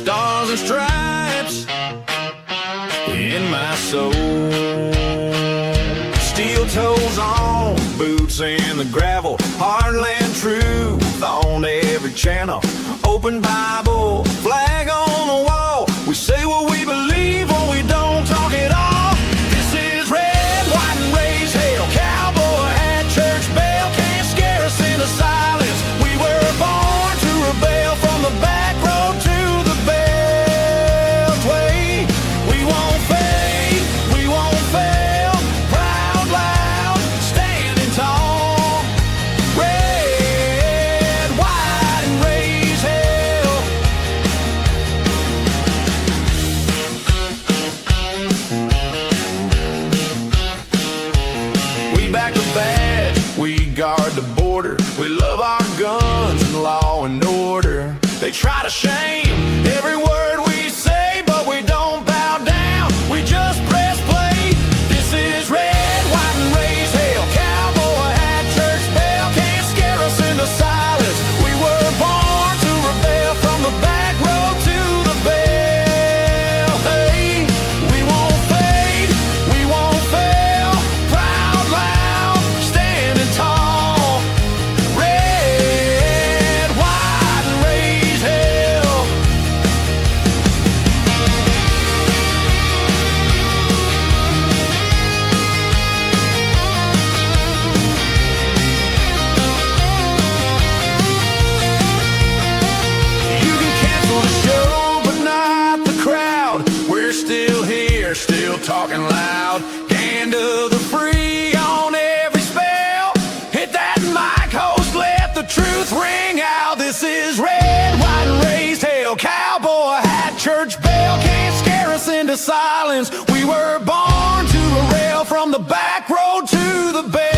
stars and stripes in my soul. Steel toes on, boots in the gravel, heartland truth on every channel. Open Bible, flag on the wall. We say what we believe or we don't talk at all. This is red, white, and raised hell. Cowboy hat, church bell, can't scare us into silence. We were born to rebel from the back road to the beltway. We won't fade, we won't fail. Proud, loud, standing tall. Red, white, and raised hell. We back the badge, we guard the border. We love our guns and law and order. They try to shame every word we say, but we don't bow down, we just press play. This is red, white, and raised hell. Cowboy hat, church bell, can't scare us into silence. We were born to rebel from the back road to the bell. Hey, we won't fade, we won't fail. Proud, loud, standing tall. Red, white, and raised hell. You can cancel the show, but not the crowd. We're still here, still talking loud. Hand of the free on every spell. Hit that mic, host, let the truth ring out. This is red, white, and raised hell. Cowboy hat, church bell, can't scare us into silence. We were born to rail from the back road to the beltway.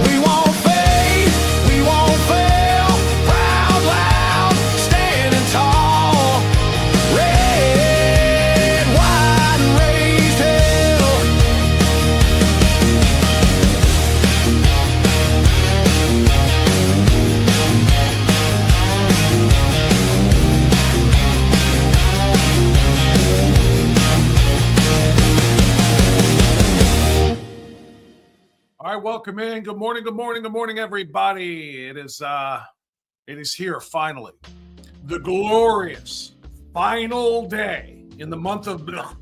We won't fade, we won't fail. Proud, loud, standing tall. Red, white, and raised hell. All right, welcome in. Good morning, good morning, good morning, everybody. It is here finally. The glorious final day in the month of Blech.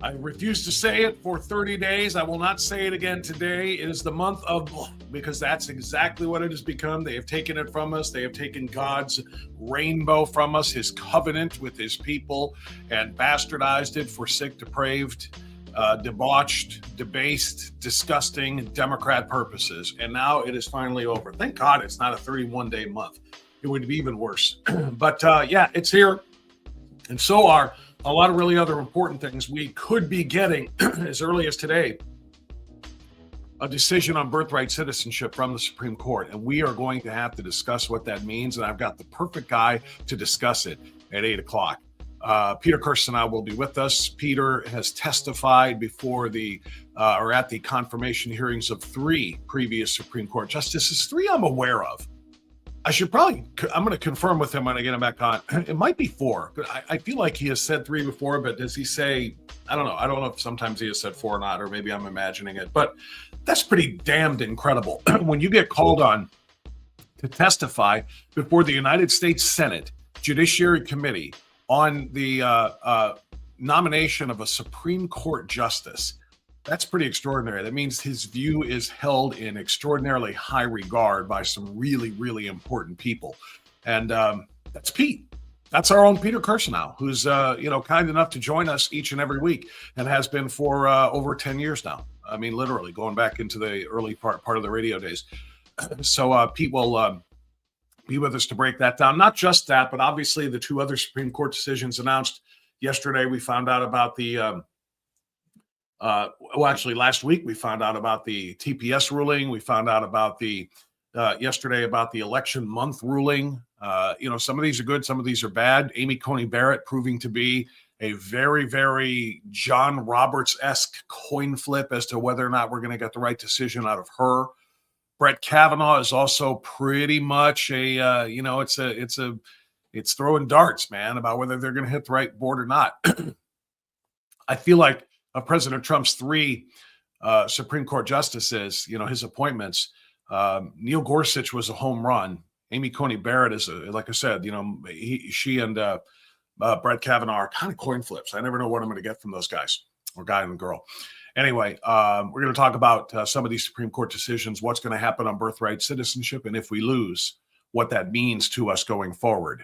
I refuse to say it for 30 days. I will not say it again today. It is the month of Blech, because that's exactly what it has become. They have taken it from us. They have taken God's rainbow from us, his covenant with his people, and bastardized it for sick, depraved, debauched, debased, disgusting Democrat purposes. And now it is finally over. Thank God it's not a 31-day month. It would be even worse. But yeah, it's here. And so are a lot of really other important things. We could be getting, as early as today, a decision on birthright citizenship from the Supreme Court. And we are going to have to discuss what that means. And I've got the perfect guy to discuss it at 8 o'clock. Peter Kirsanow will be with us. Peter has testified before or at the confirmation hearings of 3 previous Supreme Court justices. 3 I'm aware of. I'm going to confirm with him when I get him back on. It might be 4. I feel like he has said 3 before, but does he say, I don't know. I don't know if sometimes he has said 4 or not, or maybe I'm imagining it, but that's pretty damned incredible. When you get called on to testify before the United States Senate Judiciary Committee on the nomination of a Supreme Court justice, that's pretty extraordinary. That means his view is held in extraordinarily high regard by some really, really important people. And that's Pete. That's our own Peter Kirsanow, who's kind enough to join us each and every week and has been for over 10 years now. I mean, literally going back into the early part of the radio days. So Pete will be with us to break that down. Not just that, but obviously the 2 other Supreme Court decisions announced yesterday. We found out about the last week we found out about the TPS ruling. We found out about yesterday about the election month ruling. Some of these are good, some of these are bad. Amy Coney Barrett proving to be a very, very John Roberts-esque coin flip as to whether or not we're going to get the right decision out of her. Brett Kavanaugh is also pretty much it's a it's throwing darts, man, about whether they're going to hit the right board or not. I feel like of President Trump's three Supreme Court justices, his appointments, Neil Gorsuch was a home run. Amy Coney Barrett is, like I said, she and Brett Kavanaugh are kind of coin flips. I never know what I'm going to get from those guys, or guy and girl. Anyway, we're going to talk about some of these Supreme Court decisions, what's going to happen on birthright citizenship, and if we lose, what that means to us going forward.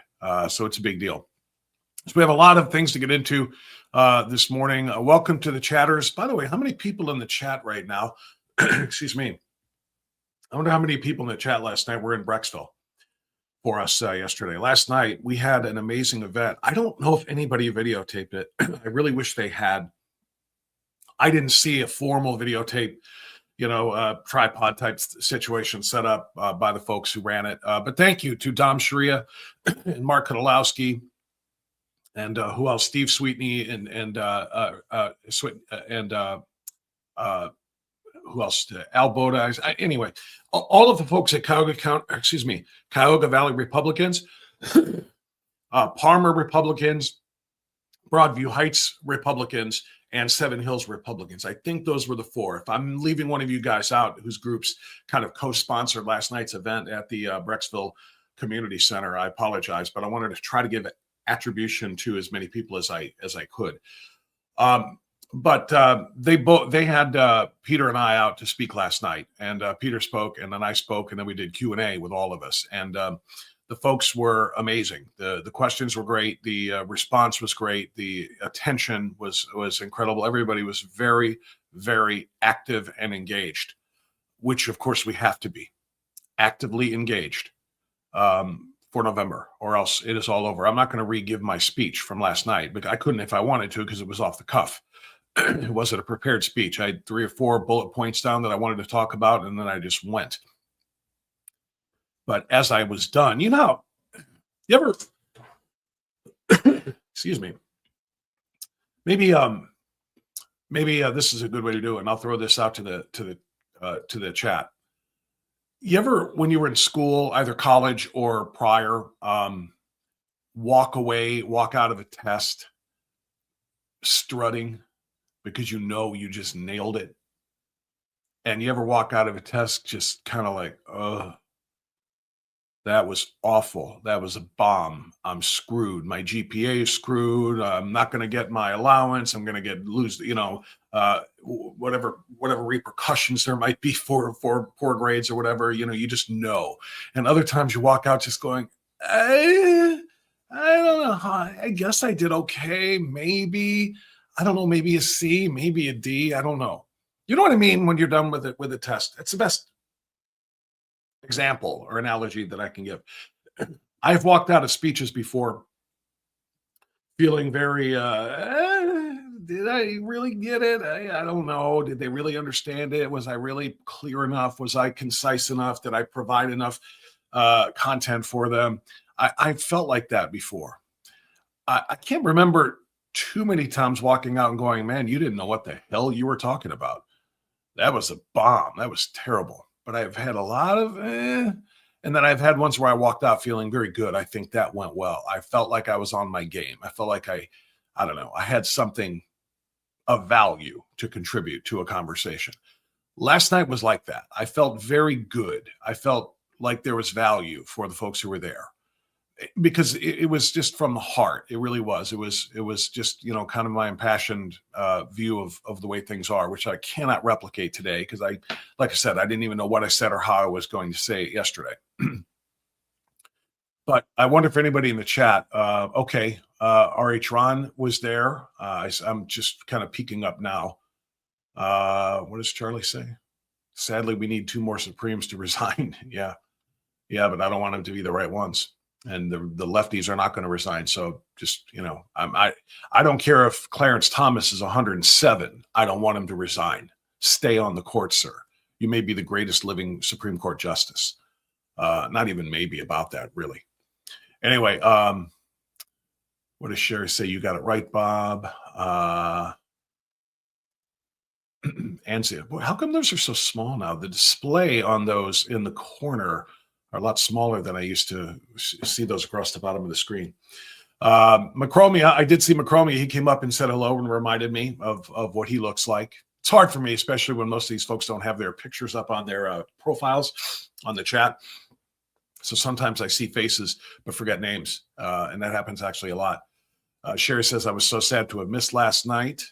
So it's a big deal. So we have a lot of things to get into this morning. Welcome to the chatters. By the way, how many people in the chat right now? Excuse me. I wonder how many people in the chat last night were in Brecksville for us yesterday. Last night, we had an amazing event. I don't know if anybody videotaped it. I really wish they had. I didn't see a formal videotape, tripod type situation set up by the folks who ran it. But thank you to Dom Sharia and Mark Kodolowski and who else? Steve Sweetney and who else? Al Boda. Anyway, all of the folks at Cuyahoga Valley Republicans, Parmer Republicans, Broadview Heights Republicans, and Seven Hills Republicans. I think those were the four. If I'm leaving one of you guys out, whose groups kind of co-sponsored last night's event at the Brecksville Community Center, I apologize, but I wanted to try to give attribution to as many people as I could. But they had Peter and I out to speak last night, and Peter spoke, and then I spoke, and then we did Q&A with all of us, and the folks were amazing. The questions were great. The response was great. The attention was incredible. Everybody was very, very active and engaged, which of course we have to be actively engaged for November, or else it is all over. I'm not going to re-give my speech from last night, but I couldn't if I wanted to because it was off the cuff. It wasn't a prepared speech. I had 3 or 4 bullet points down that I wanted to talk about, and then I just went. But as I was done, you ever, excuse me, maybe this is a good way to do it, and I'll throw this out to the chat. You ever, when you were in school, either college or prior, walk out of a test strutting because you just nailed it? And you ever walk out of a test just kind of like, ugh, that was awful. That was a bomb. I'm screwed. My GPA is screwed. I'm not going to get my allowance. I'm going to lose, whatever repercussions there might be for poor grades or whatever, you just know. And other times you walk out just going, I don't know. I guess I did okay. Maybe, I don't know, maybe a C, maybe a D. I don't know. You know what I mean? When you're done with a test, it's the best example or analogy that I can give. I've walked out of speeches before feeling very, did I really get it? I don't know. Did they really understand it? Was I really clear enough? Was I concise enough? Did I provide enough content for them? I felt like that before. I can't remember too many times walking out and going, man, you didn't know what the hell you were talking about. That was a bomb. That was terrible. But I've had a lot of, and then I've had ones where I walked out feeling very good. I think that went well. I felt like I was on my game. I felt like I don't know, I had something of value to contribute to a conversation. Last night was like that. I felt very good. I felt like there was value for the folks who were there because it was just from the heart. It really was. It was just, kind of my impassioned view of the way things are, which I cannot replicate today because like I said, I didn't even know what I said or how I was going to say it yesterday. But I wonder if anybody in the chat, RH Ron was there. I'm just kind of peeking up now. What does Charlie say? Sadly, we need 2 more Supremes to resign. Yeah, but I don't want them to be the right ones. And the lefties are not going to resign. So just, I don't care if Clarence Thomas is 107. I don't want him to resign. Stay on the court, sir. You may be the greatest living Supreme Court justice. Not even maybe about that, really. Anyway, what does Sherry say? You got it right, Bob. Anzia, boy, how come those are so small now? The display on those in the corner are a lot smaller than I used to see those across the bottom of the screen. McCromie, I did see McCromie. He came up and said hello and reminded me of what he looks like. It's hard for me, especially when most of these folks don't have their pictures up on their profiles on the chat. So sometimes I see faces but forget names, and that happens actually a lot. Sherry says, I was so sad to have missed last night.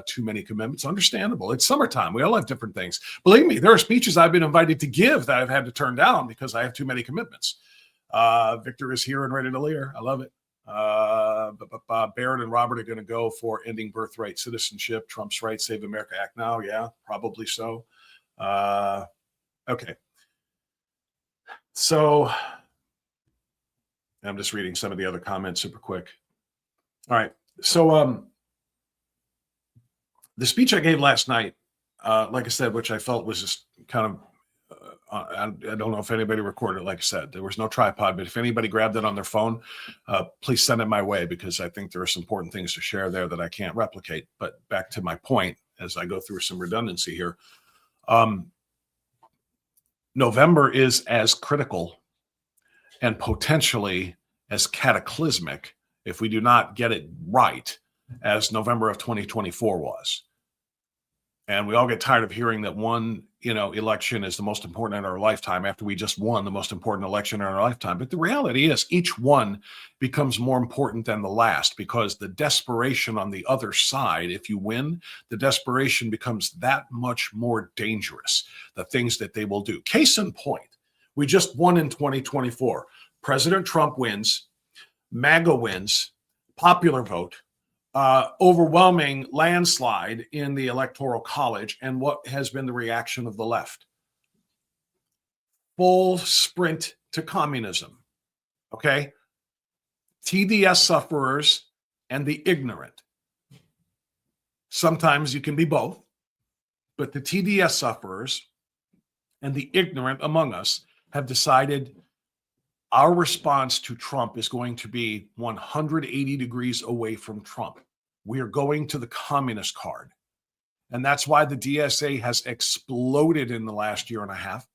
Too many commitments. Understandable. It's summertime. We all have different things. Believe me, there are speeches I've been invited to give that I've had to turn down because I have too many commitments. Victor is here and ready to leer. I love it. Barrett and Robert are going to go for ending birthright citizenship. Trump's Right, Save America Act now. Yeah, probably so. Okay. So I'm just reading some of the other comments super quick. All right. So the speech I gave last night, like I said, which I felt was just kind of, I don't know if anybody recorded it. Like I said, there was no tripod, but if anybody grabbed it on their phone, please send it my way, because I think there are some important things to share there that I can't replicate. But back to my point, as I go through some redundancy here, November is as critical and potentially as cataclysmic, if we do not get it right, as November of 2024 was. And we all get tired of hearing that one, election is the most important in our lifetime after we just won the most important election in our lifetime. But the reality is each one becomes more important than the last, because the desperation on the other side, if you win, the desperation becomes that much more dangerous, the things that they will do. Case in point, we just won in 2024. President Trump wins, MAGA wins, popular vote, overwhelming landslide in the Electoral College. And what has been the reaction of the left? Full sprint to communism. Okay? TDS sufferers and the ignorant. Sometimes you can be both, but the TDS sufferers and the ignorant among us have decided our response to Trump is going to be 180 degrees away from Trump. We are going to the communist card. And that's why the DSA has exploded in the last year and a half.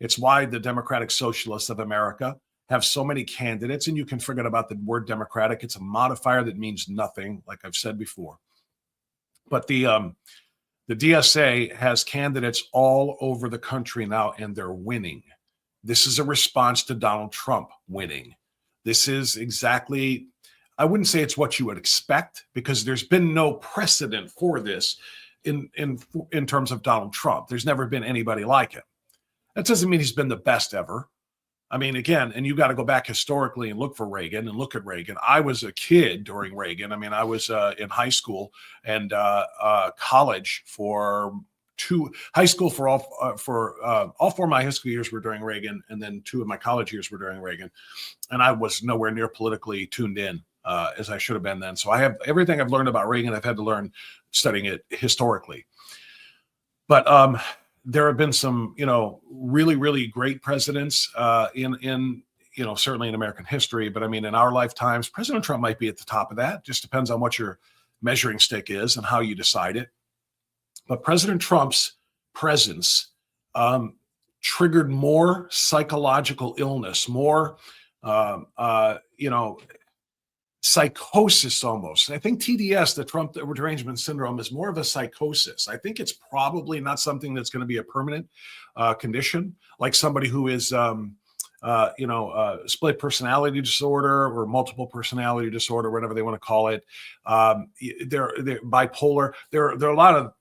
It's why the Democratic Socialists of America have so many candidates. And you can forget about the word Democratic. It's a modifier that means nothing, like I've said before. But the DSA has candidates all over the country now, and they're winning. This is a response to Donald Trump winning. This is exactly, I wouldn't say it's what you would expect, because there's been no precedent for this in terms of Donald Trump. There's never been anybody like him. That doesn't mean he's been the best ever. I mean, again, and you got to go back historically and look for Reagan and look at Reagan. I was a kid during Reagan. I mean, I was in high school and college for all 4 of my high school years were during Reagan, and then 2 of my college years were during Reagan. And I was nowhere near politically tuned in as I should have been then. So I have everything I've learned about Reagan, I've had to learn studying it historically. But there have been some, really, really great presidents in certainly in American history. But I mean, in our lifetimes, President Trump might be at the top of that. Just depends on what your measuring stick is and how you decide it. But President Trump's presence triggered more psychological illness, more, psychosis almost. I think TDS, the Trump derangement syndrome, is more of a psychosis. I think it's probably not something that's going to be a permanent condition, like somebody who is, split personality disorder or multiple personality disorder, whatever they want to call it. They're bipolar. There are a lot of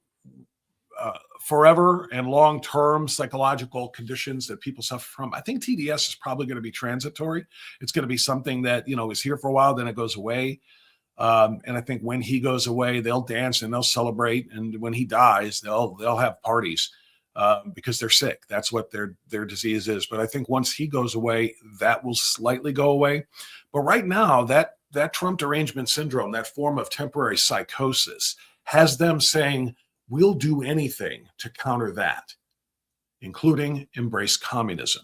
forever and long-term psychological conditions that people suffer from. I think TDS is probably going to be transitory. It's going to be something that, is here for a while, then it goes away. And I think when he goes away, they'll dance and they'll celebrate. And when he dies, they'll have parties because they're sick. That's what their disease is. But I think once he goes away, that will slightly go away. But right now, that Trump derangement syndrome, that form of temporary psychosis, has them saying, we'll do anything to counter that, including embrace communism.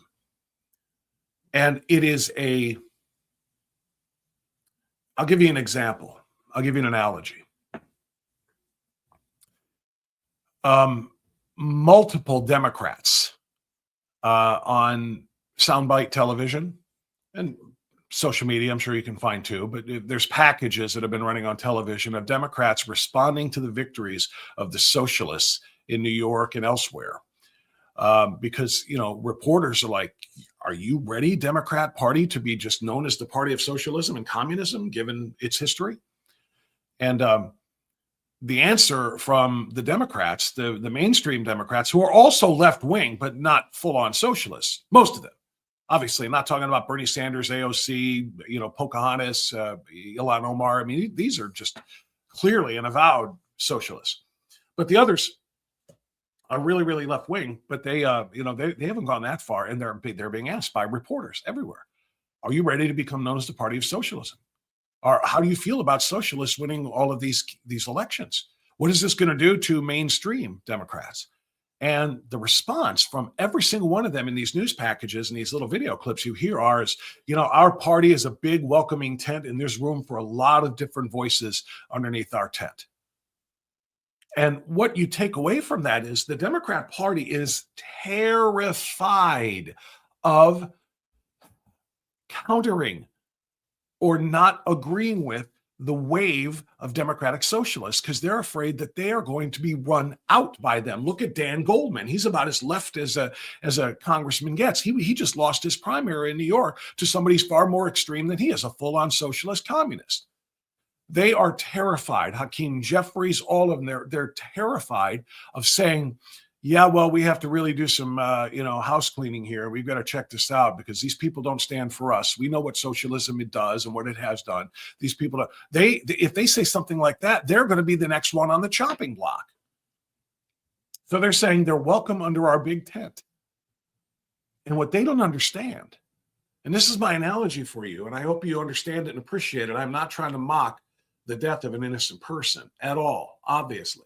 And it is I'll give you an example. I'll give you an analogy. Multiple Democrats on soundbite television and social media, I'm sure you can find too, but there's packages that have been running on television of Democrats responding to the victories of the socialists in New York and elsewhere. Because, reporters are like, are you ready, Democrat Party, to be just known as the party of socialism and communism, given its history? And the answer from the Democrats, the mainstream Democrats, who are also left-wing, but not full-on socialists, most of them. Obviously, I'm not talking about Bernie Sanders, AOC, Pocahontas, Ilhan Omar. I mean, these are just clearly an avowed socialists. But the others are really, really left wing. But they haven't gone that far, and they're being asked by reporters everywhere, "Are you ready to become known as the party of socialism? Or how do you feel about socialists winning all of these elections? What is this going to do to mainstream Democrats?" And the response from every single one of them in these news packages and these little video clips you hear is, our party is a big welcoming tent, and there's room for a lot of different voices underneath our tent. And what you take away from that is the Democrat Party is terrified of countering or not agreeing with the wave of democratic socialists, because they're afraid that they are going to be run out by them. Look at Dan Goldman. He's about as left as a congressman gets. He just lost his primary in New York to somebody who's far more extreme than he is, a full-on socialist communist. They are terrified. Hakeem Jeffries, all of them, they're terrified of saying, yeah, well, we have to really do some, house cleaning here. We've got to check this out because these people don't stand for us. We know what socialism it does and what it has done. These people, if they say something like that, they're going to be the next one on the chopping block. So they're saying they're welcome under our big tent. And what they don't understand, and this is my analogy for you, and I hope you understand it and appreciate it. I'm not trying to mock the death of an innocent person at all, obviously.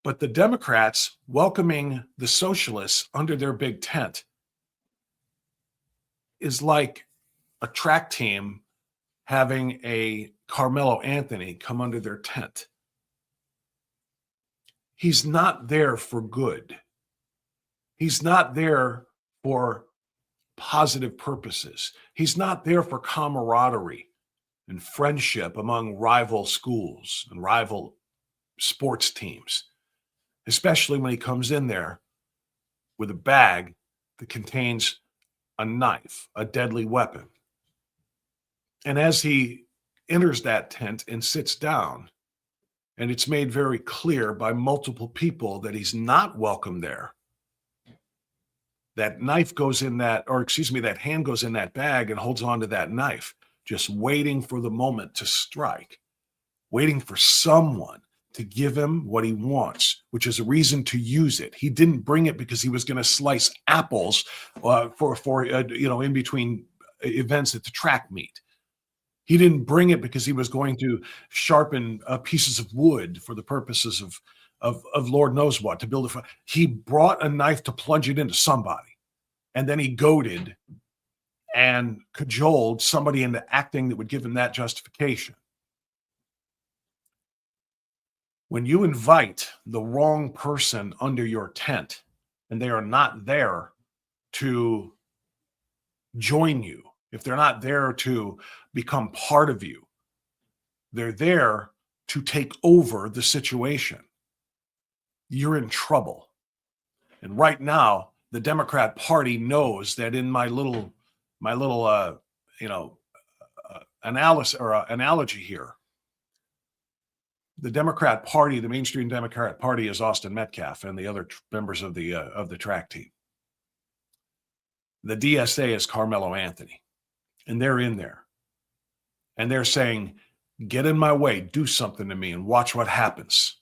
But the Democrats welcoming the socialists under their big tent is like a track team having a Carmelo Anthony come under their tent. He's not there for good. He's not there for positive purposes. He's not there for camaraderie and friendship among rival schools and rival sports teams. Especially when he comes in there with a bag that contains a knife, a deadly weapon. And as he enters that tent and sits down, and it's made very clear by multiple people that he's not welcome there, that hand goes in that bag and holds on to that knife, just waiting for the moment to strike, waiting for someone to give him what he wants, which is a reason to use it. He didn't bring it because he was going to slice apples in between events at the track meet. He didn't bring it because he was going to sharpen pieces of wood for the purposes of Lord knows what, to build a fire. He brought a knife to plunge it into somebody, and then he goaded and cajoled somebody into acting that would give him that justification. When you invite the wrong person under your tent and they are not there to join you, if they're not there to become part of you, they're there to take over the situation, you're in trouble. And right now, the Democrat Party knows that in my little analysis or analogy here, the Democrat Party, the mainstream Democrat Party, is Austin Metcalf and the other members of the track team. The DSA is Carmelo Anthony, and they're in there, and they're saying, "Get in my way, do something to me, and watch what happens."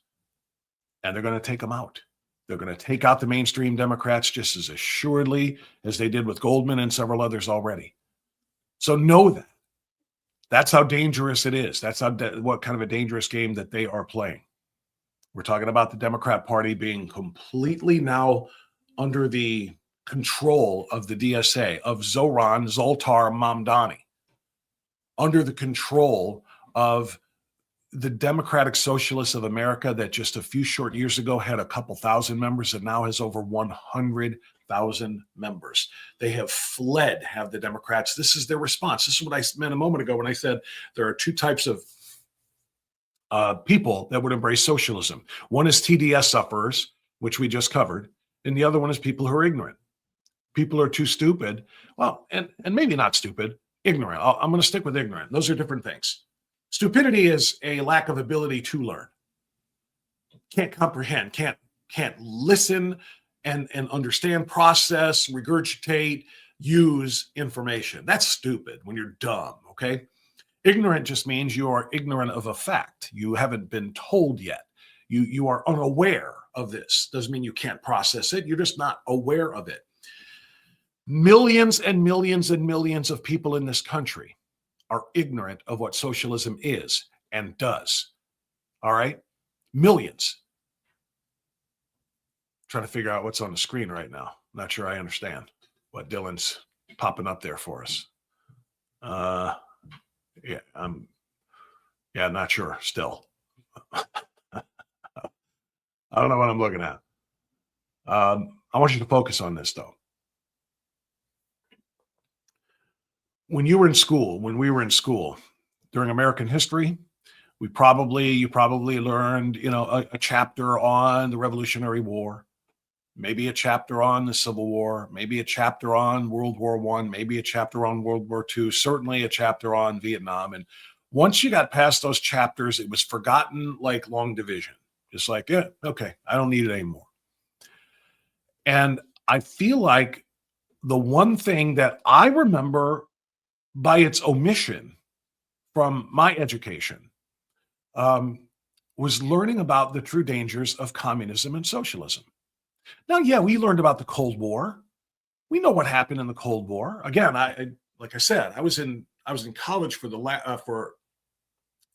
And they're going to take them out. They're going to take out the mainstream Democrats just as assuredly as they did with Goldman and several others already. So know that. That's how dangerous it is. That's what kind of a dangerous game that they are playing. We're talking about the Democrat Party being completely now under the control of the DSA, of Zoran Zoltar Mamdani, under the control of the Democratic Socialists of America that just a few short years ago had a couple thousand members and now has over 100,000 members. They have fled, have the Democrats. This is their response. This is what I meant a moment ago when I said there are two types of people that would embrace socialism. One is TDS sufferers, which we just covered, and the other one is people who are ignorant. People who are too stupid. Well, and maybe not stupid, ignorant. I'm going to stick with ignorant. Those are different things. Stupidity is a lack of ability to learn. Can't comprehend, can't listen and understand, process, regurgitate, use information. That's stupid when you're dumb, okay? Ignorant just means you are ignorant of a fact. You haven't been told yet. You are unaware of this. Doesn't mean you can't process it. You're just not aware of it. Millions and millions and millions of people in this country are ignorant of what socialism is and does. All right? Millions. Trying to figure out what's on the screen right now. Not sure I understand what Dylan's popping up there for us. Yeah, not sure still. I don't know what I'm looking at. I want you to focus on this though. When we were in school during American history, you probably learned, a chapter on the Revolutionary War, maybe a chapter on the Civil War, maybe a chapter on World War I, maybe a chapter on World War II, certainly a chapter on Vietnam. And once you got past those chapters, it was forgotten like long division. Just like, yeah, okay, I don't need it anymore. And I feel like the one thing that I remember by its omission from my education was learning about the true dangers of communism and socialism. Now, yeah, we learned about the Cold War. We know what happened in the Cold War. Again, like I said, I was in college for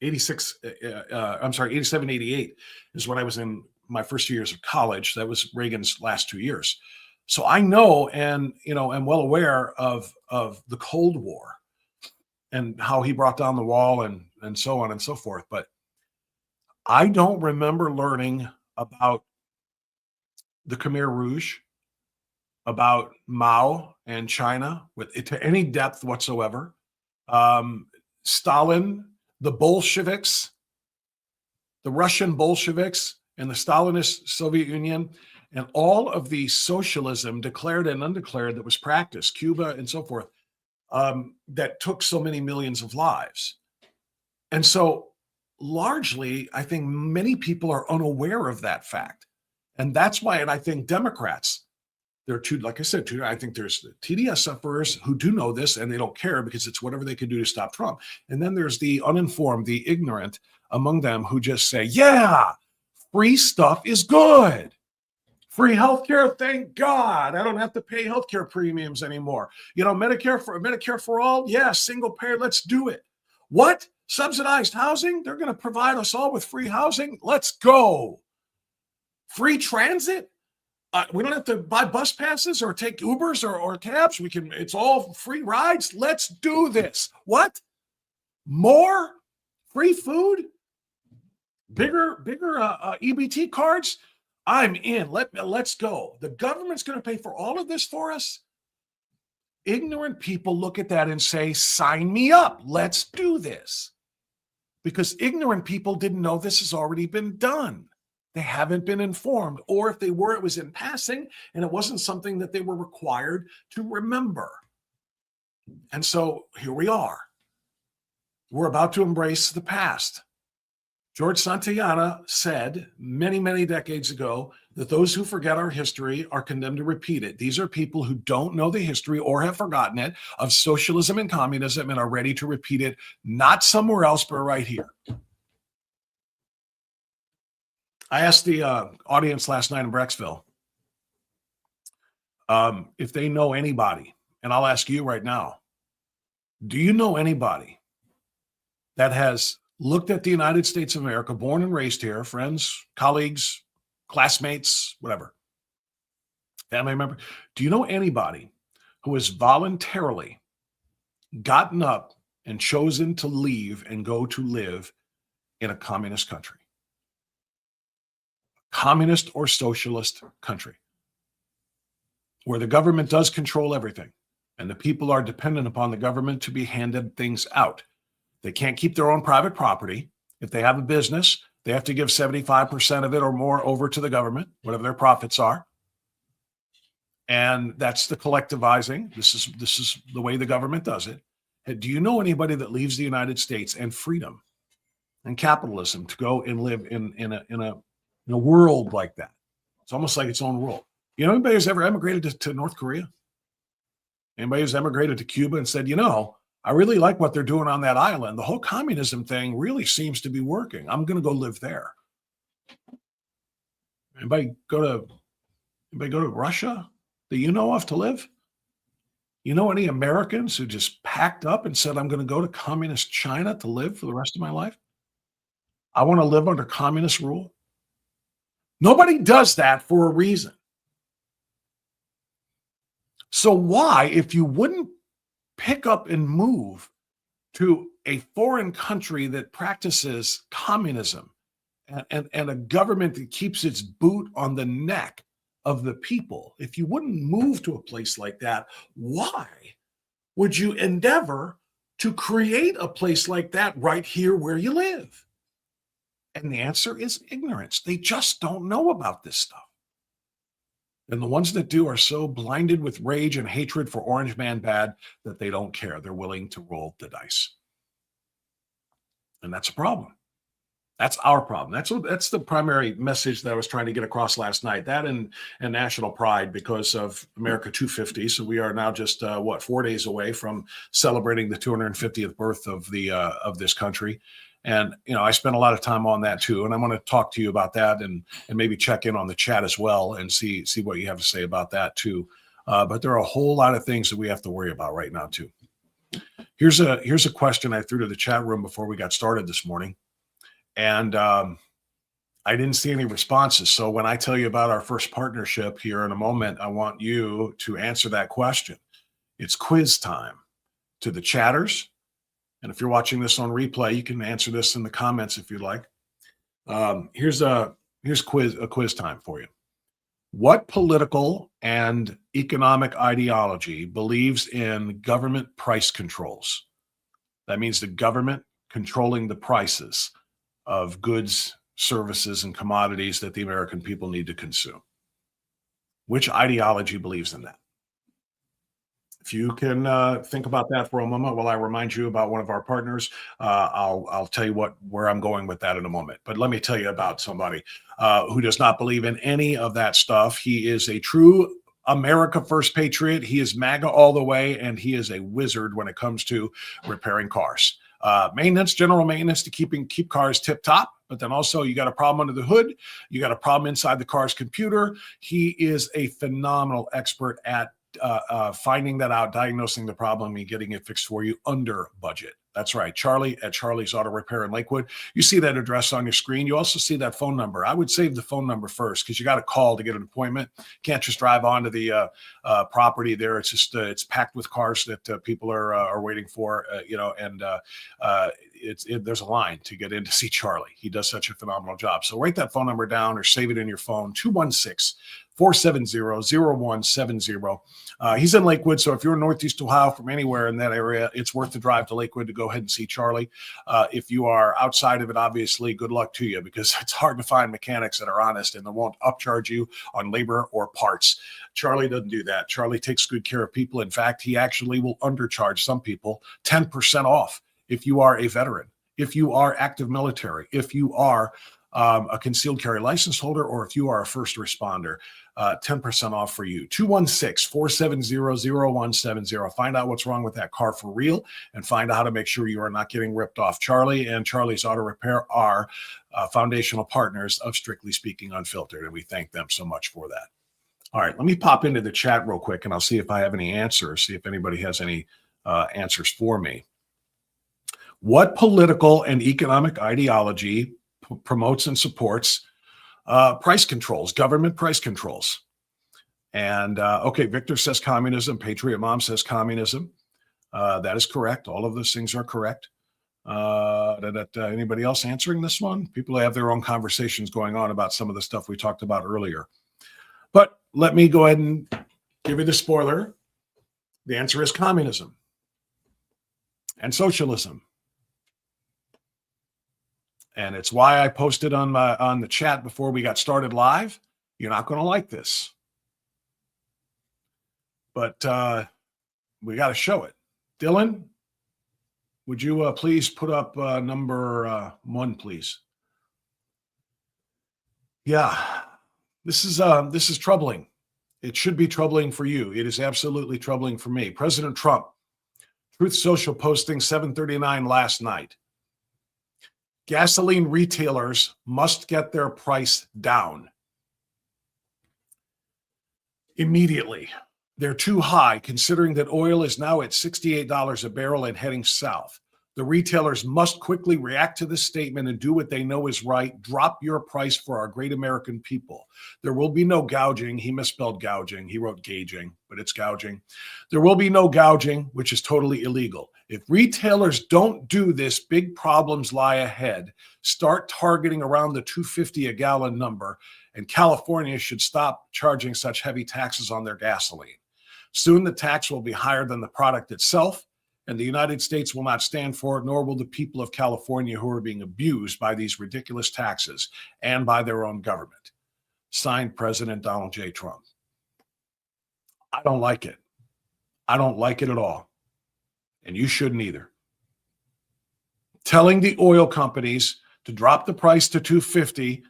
87, 88 is when I was in my first 2 years of college. That was Reagan's last 2 years. So I know and am well aware of the Cold War and how he brought down the wall and so on and so forth. But I don't remember learning about the Khmer Rouge, about Mao and China to any depth whatsoever. Stalin, the Bolsheviks, the Russian Bolsheviks, and the Stalinist Soviet Union, and all of the socialism declared and undeclared that was practiced, Cuba and so forth, that took so many millions of lives. And so largely, I think many people are unaware of that fact. And that's why, and I think Democrats, there are two, like I said, I think there's the TDS sufferers who do know this and they don't care because it's whatever they can do to stop Trump. And then there's the uninformed, the ignorant among them who just say, yeah, free stuff is good. Free healthcare, thank God. I don't have to pay healthcare premiums anymore. Medicare for all, yeah, single payer, let's do it. What? Subsidized housing? They're going to provide us all with free housing? Let's go. Free transit? We don't have to buy bus passes or take Ubers or cabs. It's all free rides. Let's do this. What? More free food? Bigger EBT cards? I'm in. Let's go. The government's going to pay for all of this for us. Ignorant people look at that and say, sign me up. Let's do this. Because ignorant people didn't know this has already been done. They haven't been informed, or if they were, it was in passing, and it wasn't something that they were required to remember. And so here we are. We're about to embrace the past. George Santayana said many, many decades ago that those who forget our history are condemned to repeat it. These are people who don't know the history or have forgotten it of socialism and communism and are ready to repeat it, not somewhere else, but right here. I asked the audience last night in Brecksville if they know anybody, and I'll ask you right now, do you know anybody that has looked at the United States of America, born and raised here, friends, colleagues, classmates, whatever, family member, do you know anybody who has voluntarily gotten up and chosen to leave and go to live in a communist country, communist or socialist country, where the government does control everything and the people are dependent upon the government to be handed things out. They can't keep their own private property. If they have a business, they have to give 75% of it or more over to the government, whatever their profits are. And that's the collectivizing. This is the way the government does it. And do you know anybody that leaves the United States and freedom and capitalism to go and live in a world like that? It's almost like its own world. You know anybody who's ever emigrated to North Korea? Anybody who's emigrated to Cuba and said, I really like what they're doing on that island. The whole communism thing really seems to be working. I'm going to go live there. Anybody go to Russia that you know of to live? You know any Americans who just packed up and said, I'm going to go to communist China to live for the rest of my life? I want to live under communist rule. Nobody does that for a reason. So why, if you wouldn't pick up and move to a foreign country that practices communism and a government that keeps its boot on the neck of the people, if you wouldn't move to a place like that, why would you endeavor to create a place like that right here where you live? And the answer is ignorance. They just don't know about this stuff. And the ones that do are so blinded with rage and hatred for Orange Man Bad that they don't care. They're willing to roll the dice. And that's a problem. That's our problem. That's the primary message that I was trying to get across last night. That and national pride because of America 250. So we are now just 4 days away from celebrating the 250th birth of this country. And I spent a lot of time on that too. And I want to talk to you about that and maybe check in on the chat as well and see what you have to say about that too. But there are a whole lot of things that we have to worry about right now too. Here's a question I threw to the chat room before we got started this morning. And I didn't see any responses. So when I tell you about our first partnership here in a moment, I want you to answer that question. It's quiz time to the chatters. And if you're watching this on replay, you can answer this in the comments if you'd like. Here's quiz time for you. What political and economic ideology believes in government price controls? That means the government controlling the prices of goods, services, and commodities that the American people need to consume. Which ideology believes in that? If you can think about that for a moment while I remind you about one of our partners, I'll tell you where I'm going with that in a moment. But let me tell you about somebody who does not believe in any of that stuff. He is a true America First patriot. He is MAGA all the way, and he is a wizard when it comes to repairing cars. General maintenance to keep cars tip top. But then also you got a problem under the hood. You got a problem inside the car's computer. He is a phenomenal expert at finding that out, diagnosing the problem, and getting it fixed for you under budget. That's right. Charlie at Charlie's Auto Repair in Lakewood. You see that address on your screen. You also see that phone number. I would save the phone number first because you got to call to get an appointment. Can't just drive onto the property there. It's just it's packed with cars that people are waiting for, there's a line to get in to see Charlie. He does such a phenomenal job. So write that phone number down or save it in your phone, 216-470-0170. He's in Lakewood, so if you're in Northeast Ohio from anywhere in that area, it's worth the drive to Lakewood to go ahead and see Charlie. If you are outside of it, obviously, good luck to you because it's hard to find mechanics that are honest and that won't upcharge you on labor or parts. Charlie doesn't do that. Charlie takes good care of people. In fact, he actually will undercharge some people 10% off if you are a veteran, if you are active military, if you are a concealed carry license holder, or if you are a first responder. 10% off for you. 216-470-0170. Find out what's wrong with that car for real and find out how to make sure you are not getting ripped off. Charlie and Charlie's Auto Repair are foundational partners of Strictly Speaking Unfiltered, and we thank them so much for that. All right, let me pop into the chat real quick, and I'll see if I have any answers, see if anybody has any answers for me. What political and economic ideology promotes and supports price controls, government price controls? And okay, Victor says communism. Patriot Mom says communism. That is correct. All of those things are correct. Anybody else answering this one? People have their own conversations going on about some of the stuff we talked about earlier. But let me go ahead and give you the spoiler. The answer is communism and socialism. And it's why I posted on the chat before we got started live. You're not going to like this. But we got to show it. Dylan, would you please put up number 1, please? Yeah, this is troubling. It should be troubling for you. It is absolutely troubling for me. President Trump, Truth Social posting 7:39 last night. Gasoline retailers must get their price down immediately. They're too high, considering that oil is now at $68 a barrel and heading south. The retailers must quickly react to this statement and do what they know is right. Drop your price for our great American people. There will be no gouging. He misspelled gouging. He wrote gauging, but it's gouging. There will be no gouging, which is totally illegal. If retailers don't do this, big problems lie ahead. Start targeting around the $2.50 a gallon number, and California should stop charging such heavy taxes on their gasoline. Soon the tax will be higher than the product itself, and the United States will not stand for it, nor will the people of California who are being abused by these ridiculous taxes and by their own government. Signed, President Donald J. Trump. I don't like it. I don't like it at all. And you shouldn't either. Telling the oil companies to drop the price to $2.50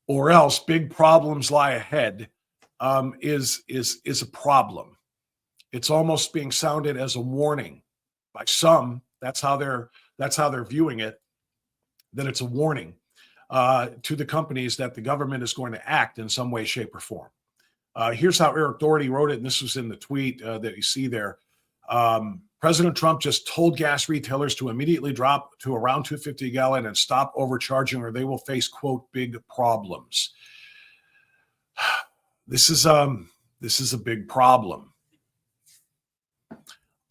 or else big problems lie ahead is a problem. It's almost being sounded as a warning. By some, that's how they're viewing it, that it's a warning to the companies that the government is going to act in some way, shape, or form. Here's how Eric Doherty wrote it, and this was in the tweet that you see there. President Trump just told gas retailers to immediately drop to around $2.50 a gallon and stop overcharging, or they will face, quote, big problems. This is a big problem.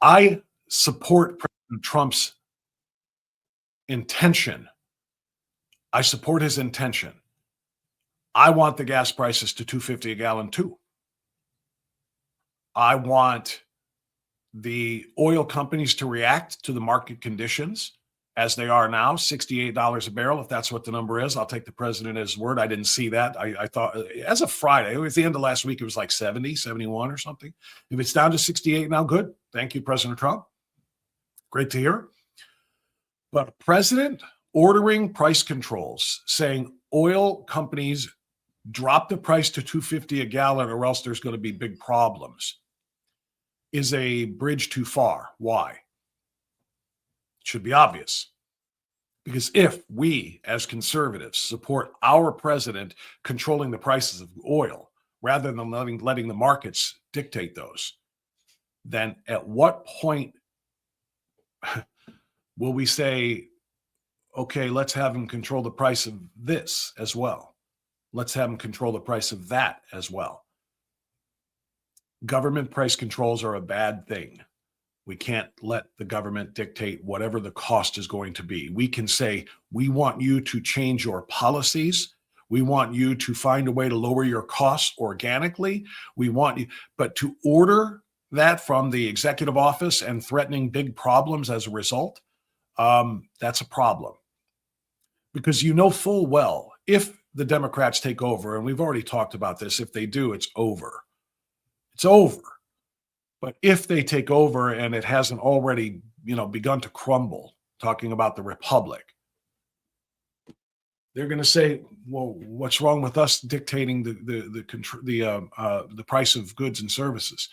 I support President Trump's intention. I support his intention. I want the gas prices to $2.50 a gallon too. I want the oil companies to react to the market conditions as they are now, $68 a barrel. If that's what the number is, I'll take the president at his word. I didn't see that. I thought as of Friday, it was the end of last week, it was like 70, 71 or something. If it's down to 68 now, good. Thank you, President Trump. Great to hear. But a president ordering price controls, saying oil companies drop the price to $2.50 a gallon or else there's going to be big problems, is a bridge too far. Why? It should be obvious. Because if we, as conservatives, support our president controlling the prices of oil rather than letting the markets dictate those, then at what point will we say, okay, let's have him control the price of this as well? Let's have him control the price of that as well. Government price controls are a bad thing. We can't let the government dictate whatever the cost is going to be. We can say, we want you to change your policies. We want you to find a way to lower your costs organically. We want you, but to order that from the executive office and threatening big problems as a result, that's a problem. Because you know full well, if the Democrats take over, and we've already talked about this, if they do, it's over. It's over. But if they take over and it hasn't already, begun to crumble, talking about the Republic, they're going to say, well, what's wrong with us dictating the price of goods and services?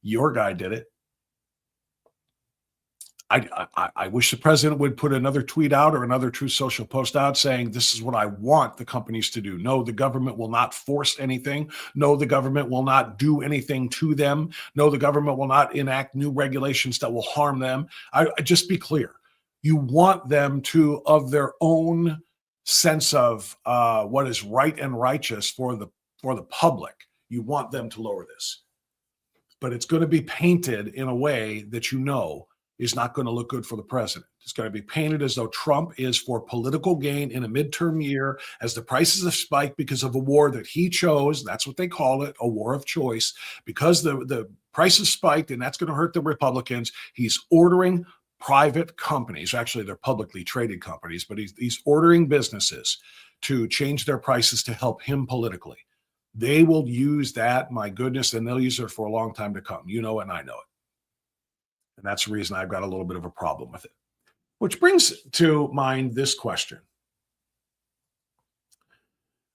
Your guy did it. I wish the president would put another tweet out or another Truth Social post out saying, this is what I want the companies to do. No, the government will not force anything. No, the government will not do anything to them. No, the government will not enact new regulations that will harm them. I just be clear. You want them to, of their own sense of what is right and righteous for the public, you want them to lower this. But it's going to be painted in a way that is not going to look good for the president. It's going to be painted as though Trump is for political gain in a midterm year as the prices have spiked because of a war that he chose. That's what they call it, a war of choice. Because the prices spiked, and that's going to hurt the Republicans, he's ordering private companies. Actually, they're publicly traded companies, but he's ordering businesses to change their prices to help him politically. They will use that, my goodness, and they'll use it for a long time to come. You know it, and I know it. And that's the reason I've got a little bit of a problem with it. Which brings to mind this question.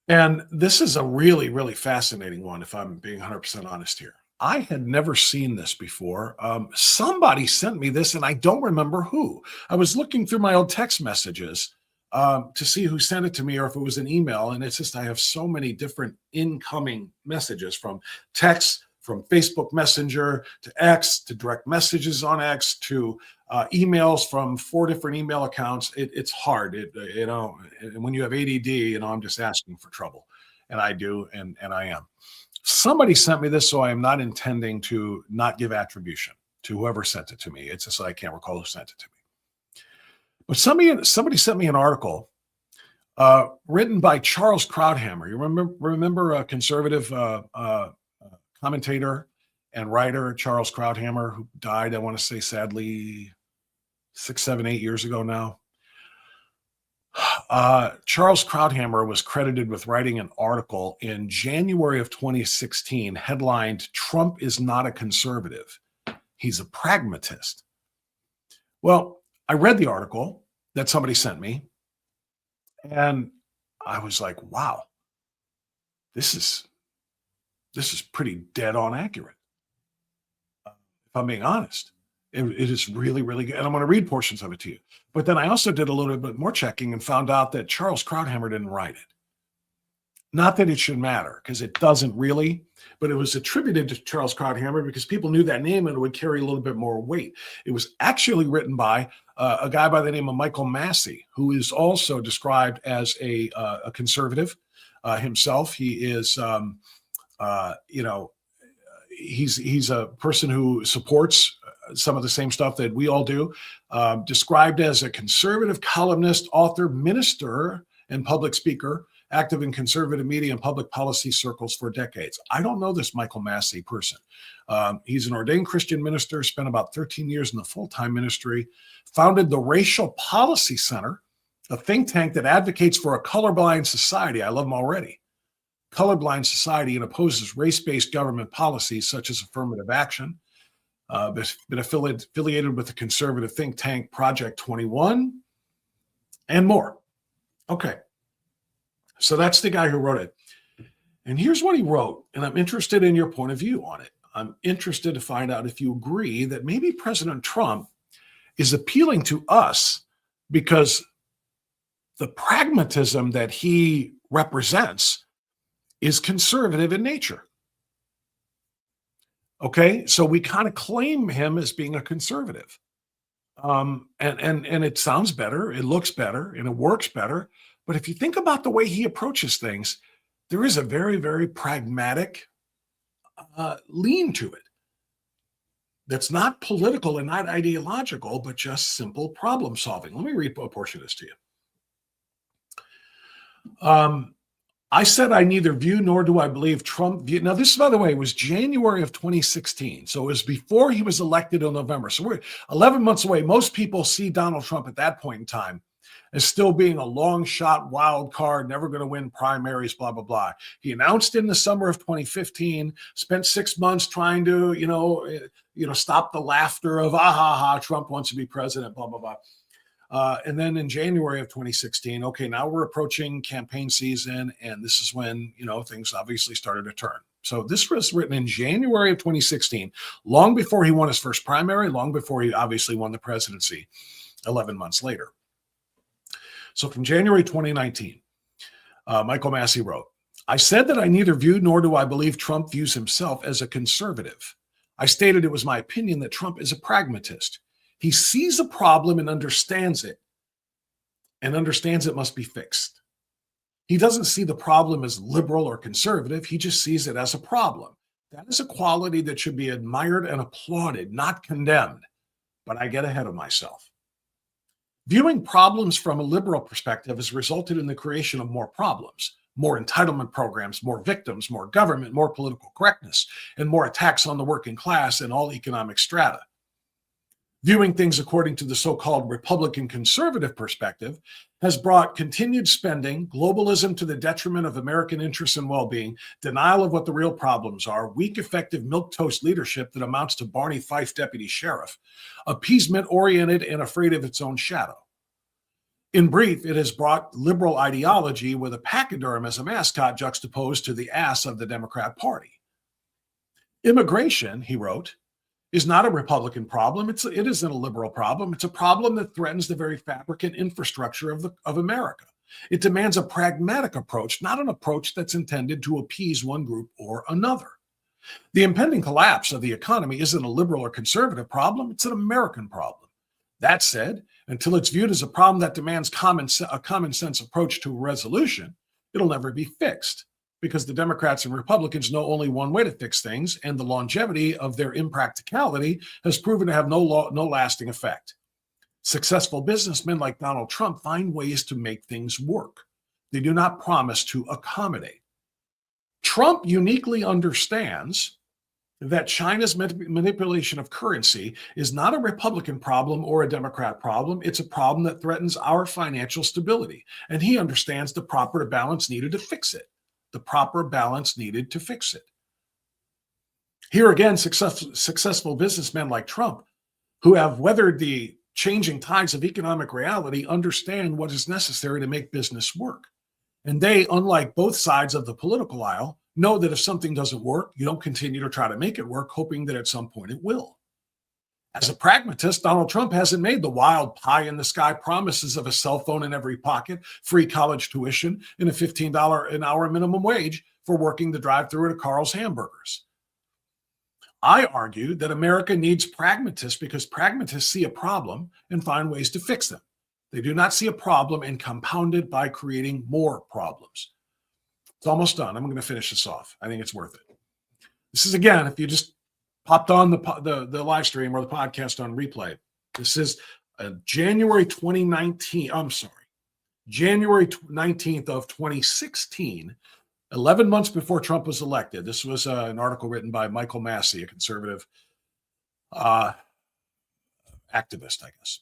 And this is a really, really fascinating one, if I'm being 100% honest here. I had never seen this before. Somebody sent me this, and I don't remember who. I was looking through my old text messages to see who sent it to me or if it was an email. And it's just, I have so many different incoming messages, from texts, from Facebook Messenger to X, to direct messages on X, to emails from 4 different email accounts. It's hard, and when you have ADD, I'm just asking for trouble, and I do, and I am. Somebody sent me this, so I am not intending to not give attribution to whoever sent it to me. It's just I can't recall who sent it to me. But somebody sent me an article written by Charles Krauthammer. You remember a conservative commentator and writer, Charles Krauthammer, who died, I want to say, sadly, 6, 7, 8 years ago now. Charles Krauthammer was credited with writing an article in January of 2016 headlined, "Trump is not a conservative. He's a pragmatist." Well, I read the article that somebody sent me, and I was like, wow, this is pretty dead on accurate. If I'm being honest, it is really, really good. And I'm going to read portions of it to you. But then I also did a little bit more checking and found out that Charles Krauthammer didn't write it. Not that it should matter, because it doesn't really, but it was attributed to Charles Krauthammer because people knew that name and it would carry a little bit more weight. It was actually written by a guy by the name of Michael Massey, who is also described as a conservative himself. He is, he's a person who supports some of the same stuff that we all do, described as a conservative columnist, author, minister, and public speaker, active in conservative media and public policy circles for decades. I don't know this Michael Massey person. He's an ordained Christian minister, spent about 13 years in the full-time ministry, founded the Racial Policy Center, a think tank that advocates for a colorblind society. I love him already. Colorblind society, and opposes race-based government policies such as affirmative action. Been affiliated with the conservative think tank Project 21 and more. Okay. So that's the guy who wrote it. And here's what he wrote. And I'm interested in your point of view on it. I'm interested to find out if you agree that maybe President Trump is appealing to us because the pragmatism that he represents is conservative in nature. Okay, so we kind of claim him as being a conservative. And it sounds better, it looks better, and it works better. But if you think about the way he approaches things, there is a very, very pragmatic lean to it. That's not political and not ideological, but just simple problem solving. Let me read a portion of this to you. I said I neither view nor do I believe Trump view. Now, this, by the way, was January of 2016. So it was before he was elected in November. So we're 11 months away. Most people see Donald Trump at that point in time as still being a long shot wild card, never going to win primaries, blah, blah, blah. He announced in the summer of 2015, spent 6 months trying to, stop the laughter of, Trump wants to be president, blah, blah, blah. And then in January of 2016, okay, now we're approaching campaign season, and this is when, things obviously started to turn. So this was written in January of 2016, long before he won his first primary, long before he obviously won the presidency 11 months later. So from January 2019, Michael Massey wrote, I said that I neither view nor do I believe Trump views himself as a conservative. I stated it was my opinion that Trump is a pragmatist. He sees a problem and understands it must be fixed. He doesn't see the problem as liberal or conservative. He just sees it as a problem. That is a quality that should be admired and applauded, not condemned. but I get ahead of myself. Viewing problems from a liberal perspective has resulted in the creation of more problems, more entitlement programs, more victims, more government, more political correctness, and more attacks on the working class and all economic strata. Viewing things according to the so-called Republican conservative perspective has brought continued spending, globalism to the detriment of American interests and well-being, denial of what the real problems are, weak, effective milquetoast leadership that amounts to Barney Fife deputy sheriff, appeasement-oriented and afraid of its own shadow. In brief, it has brought liberal ideology with a pachyderm as a mascot juxtaposed to the ass of the Democrat Party. Immigration, he wrote, is not a Republican problem. It isn't a liberal problem. It's a problem that threatens the very fabric and infrastructure of America. It demands a pragmatic approach, not an approach that's intended to appease one group or another. The impending collapse of the economy isn't a liberal or conservative problem. It's an American problem. That said, until it's viewed as a problem that demands a common sense approach to a resolution, it'll never be fixed, because the Democrats and Republicans know only one way to fix things, and the longevity of their impracticality has proven to have no lasting effect. Successful businessmen like Donald Trump find ways to make things work. They do not promise to accommodate. Trump uniquely understands that China's manipulation of currency is not a Republican problem or a Democrat problem. It's a problem that threatens our financial stability, and he understands the proper balance needed to fix it. The proper balance needed to fix it. Here again, successful businessmen like Trump, who have weathered the changing tides of economic reality, understand what is necessary to make business work. And they, unlike both sides of the political aisle, know that if something doesn't work, you don't continue to try to make it work, hoping that at some point it will. As a pragmatist, Donald Trump hasn't made the wild pie-in-the-sky promises of a cell phone in every pocket, free college tuition, and a $15 an hour minimum wage for working the drive-thru at Carl's Hamburgers. I argue that America needs pragmatists because pragmatists see a problem and find ways to fix them. They do not see a problem and compound it by creating more problems. It's almost done. I'm going to finish this off. I think it's worth it. This is, again, if you just popped on the live stream or the podcast on replay, this is January 2019. I'm sorry, January 19th of 2016, 11 months before Trump was elected. This was an article written by Michael Massey, a conservative activist, I guess.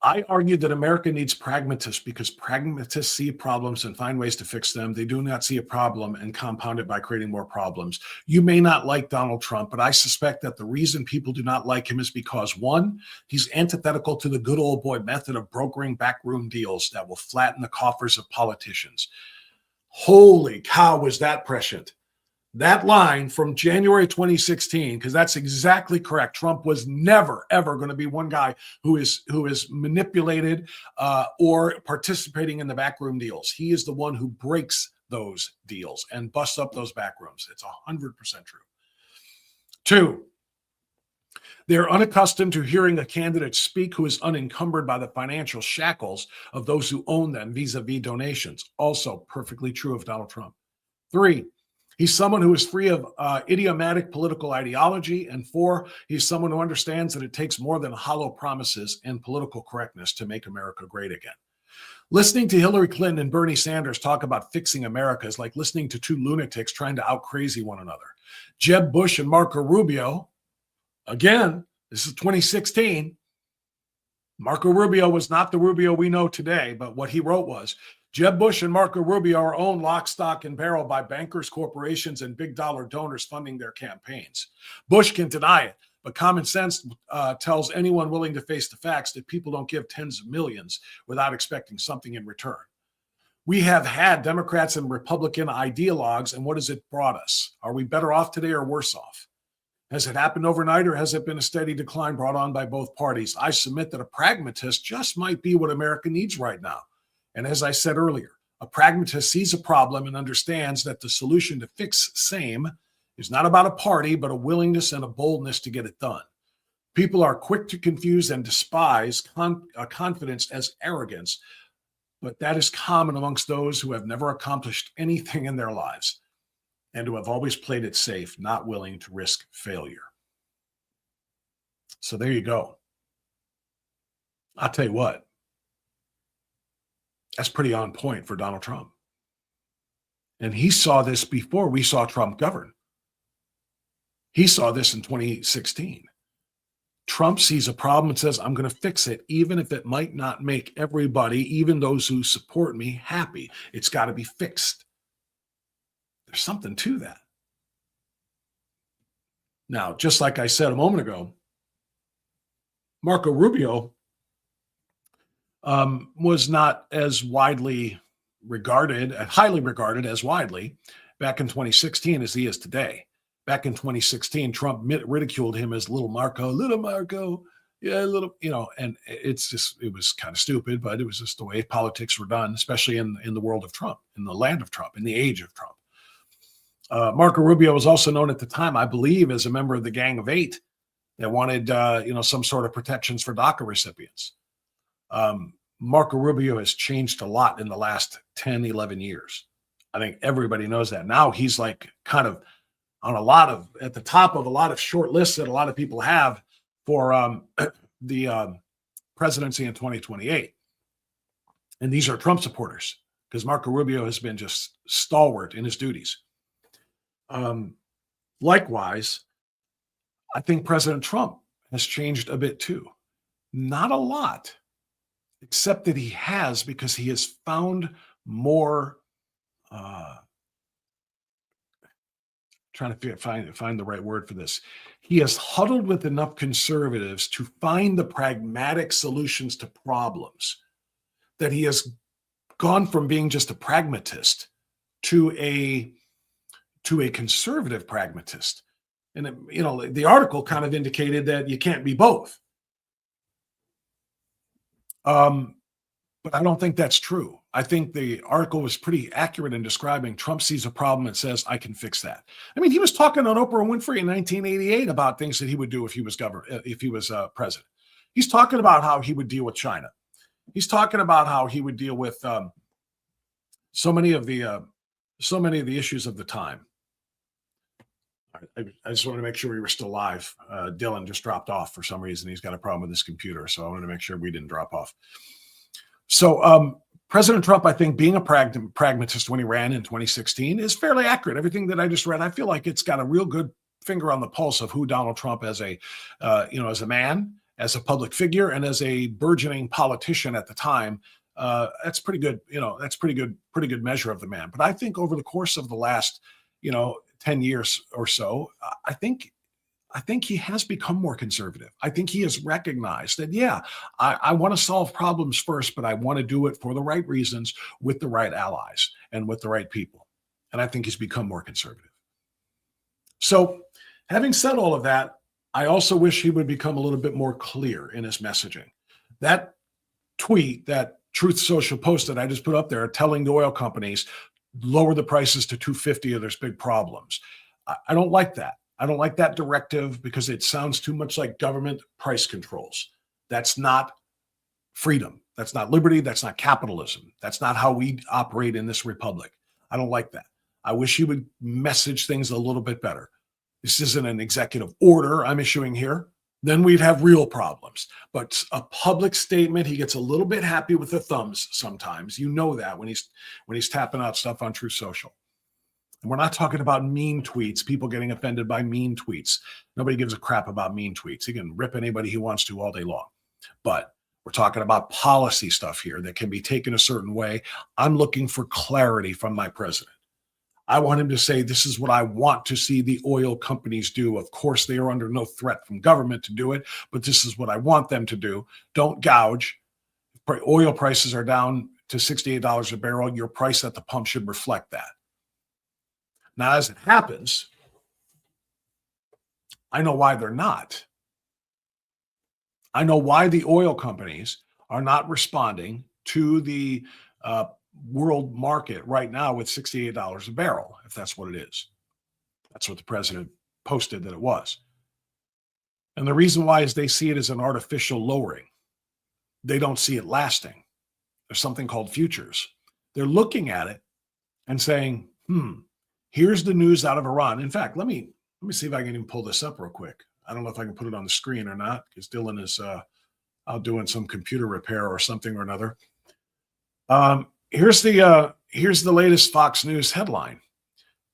I argue that America needs pragmatists because pragmatists see problems and find ways to fix them. They do not see a problem and compound it by creating more problems. You may not like Donald Trump, but I suspect that the reason people do not like him is because, one, he's antithetical to the good old boy method of brokering backroom deals that will flatten the coffers of politicians. Holy cow, was that prescient. That line from January 2016, because that's exactly correct. Trump was never, ever going to be one guy who is manipulated or participating in the backroom deals. He is the one who breaks those deals and busts up those backrooms. It's 100% true. Two, they're unaccustomed to hearing a candidate speak who is unencumbered by the financial shackles of those who own them vis-a-vis donations. Also perfectly true of Donald Trump. Three, he's someone who is free of idiomatic political ideology. And four, he's someone who understands that it takes more than hollow promises and political correctness to make America great again. Listening to Hillary Clinton and Bernie Sanders talk about fixing America is like listening to two lunatics trying to out-crazy one another. Jeb Bush and Marco Rubio, again, this is 2016. Marco Rubio was not the Rubio we know today, but what he wrote was, Jeb Bush and Marco Rubio are owned lock, stock, and barrel by bankers, corporations, and big dollar donors funding their campaigns. Bush can deny it, but common sense tells anyone willing to face the facts that people don't give tens of millions without expecting something in return. We have had Democrats and Republican ideologues, and what has it brought us? Are we better off today or worse off? Has it happened overnight, or has it been a steady decline brought on by both parties? I submit that a pragmatist just might be what America needs right now. And as I said earlier, a pragmatist sees a problem and understands that the solution to fix same is not about a party, but a willingness and a boldness to get it done. People are quick to confuse and despise confidence as arrogance, but that is common amongst those who have never accomplished anything in their lives. and to have always played it safe, not willing to risk failure. So there you go. I'll tell you what, that's pretty on point for Donald Trump. And he saw this before we saw Trump govern. He saw this in 2016. Trump sees a problem and says, I'm going to fix it, even if it might not make everybody, even those who support me, happy. It's got to be fixed. There's something to that. Now, just like I said a moment ago, Marco Rubio was not as widely regarded, highly regarded as widely back in 2016 as he is today. Back in 2016, Trump ridiculed him as little Marco, yeah, little, and it was kind of stupid, but it was just the way politics were done, especially in the world of Trump, in the land of Trump, in the age of Trump. Marco Rubio was also known at the time, I believe, as a member of the Gang of Eight that wanted, some sort of protections for DACA recipients. Marco Rubio has changed a lot in the last 10, 11 years. I think everybody knows that. Now he's like kind of on at the top of a lot of short lists that a lot of people have for the presidency in 2028. And these are Trump supporters because Marco Rubio has been just stalwart in his duties. Likewise, I think President Trump has changed a bit too. Not a lot, except that he has, because he has found more, trying to find the right word for this. He has huddled with enough conservatives to find the pragmatic solutions to problems, that he has gone from being just a pragmatist to a conservative pragmatist. And, the article kind of indicated that you can't be both. But I don't think that's true. I think the article was pretty accurate in describing Trump sees a problem and says, I can fix that. I mean, he was talking on Oprah Winfrey in 1988 about things that he would do if he was president. He's talking about how he would deal with China. He's talking about how he would deal with so many of the issues of the time. I just wanted to make sure we were still live. Dylan just dropped off for some reason. He's got a problem with his computer, so I wanted to make sure we didn't drop off. So President Trump, I think, being a pragmatist when he ran in 2016 is fairly accurate. Everything that I just read, I feel like it's got a real good finger on the pulse of who Donald Trump as a man, as a public figure, and as a burgeoning politician at the time. That's pretty good. That's pretty good measure of the man. But I think over the course of the last, 10 years or so, I think he has become more conservative. I think he has recognized that, I want to solve problems first, but I want to do it for the right reasons, with the right allies, and with the right people. And I think he's become more conservative. So having said all of that, I also wish he would become a little bit more clear in his messaging. That tweet, that Truth Social post that I just put up there telling the oil companies, lower the prices to $250 or there's big problems. I don't like that. I don't like that directive because it sounds too much like government price controls. That's not freedom. That's not liberty. That's not capitalism. That's not how we operate in this republic. I don't like that. I wish you would message things a little bit better. This isn't an executive order I'm issuing here. Then we'd have real problems. But a public statement, he gets a little bit happy with the thumbs sometimes. You know that when he's tapping out stuff on Truth Social. And we're not talking about mean tweets, people getting offended by mean tweets. Nobody gives a crap about mean tweets. He can rip anybody he wants to all day long. But we're talking about policy stuff here that can be taken a certain way. I'm looking for clarity from my president. I want him to say, this is what I want to see the oil companies do. Of course, they are under no threat from government to do it, but this is what I want them to do. Don't gouge. Oil prices are down to $68 a barrel. Your price at the pump should reflect that. Now, as it happens, I know why they're not. I know why the oil companies are not responding to the world market right now with $68 a barrel, if that's what it is. That's what the president posted that it was. And the reason why is they see it as an artificial lowering. They don't see it lasting. There's something called futures. They're looking at it and saying, Here's the news out of Iran. In fact, let me see if I can even pull this up real quick. I don't know if I can put it on the screen or not, because Dylan is out doing some computer repair or something or another. Here's the latest Fox News headline.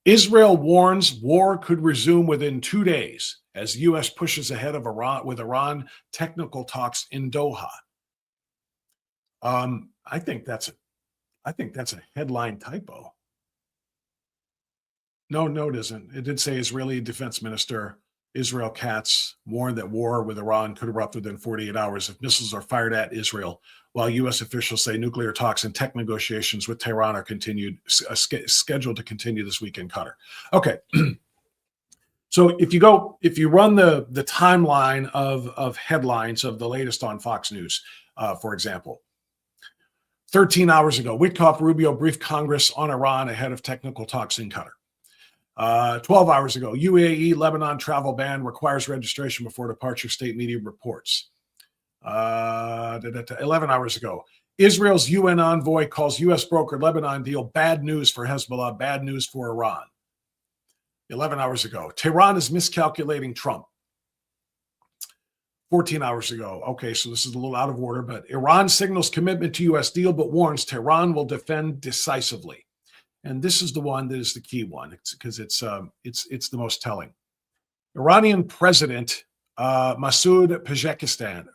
Israel warns war could resume within 2 days as U.S. pushes ahead of Iran technical talks in Doha. I think that's a headline typo. No, it isn't. It did say Israeli Defense Minister Israel Katz warned that war with Iran could erupt within 48 hours if missiles are fired at Israel, while U.S. officials say nuclear talks and tech negotiations with Tehran are scheduled to continue this week in Qatar. Okay. So if you run the timeline of headlines of the latest on Fox News, for example, 13 hours ago, Witkoff Rubio briefed Congress on Iran ahead of technical talks in Qatar. 12 hours ago, UAE Lebanon travel ban requires registration before departure, state media reports. 11 hours ago, Israel's UN envoy calls U.S. brokered Lebanon deal bad news for Hezbollah, bad news for Iran. 11 hours ago, Tehran is miscalculating Trump. 14 hours ago, okay, so this is a little out of order, but Iran signals commitment to U.S. deal but warns Tehran will defend decisively. And this is the one that is the key one, because it's the most telling. Iranian President Masoud Pezeshkian,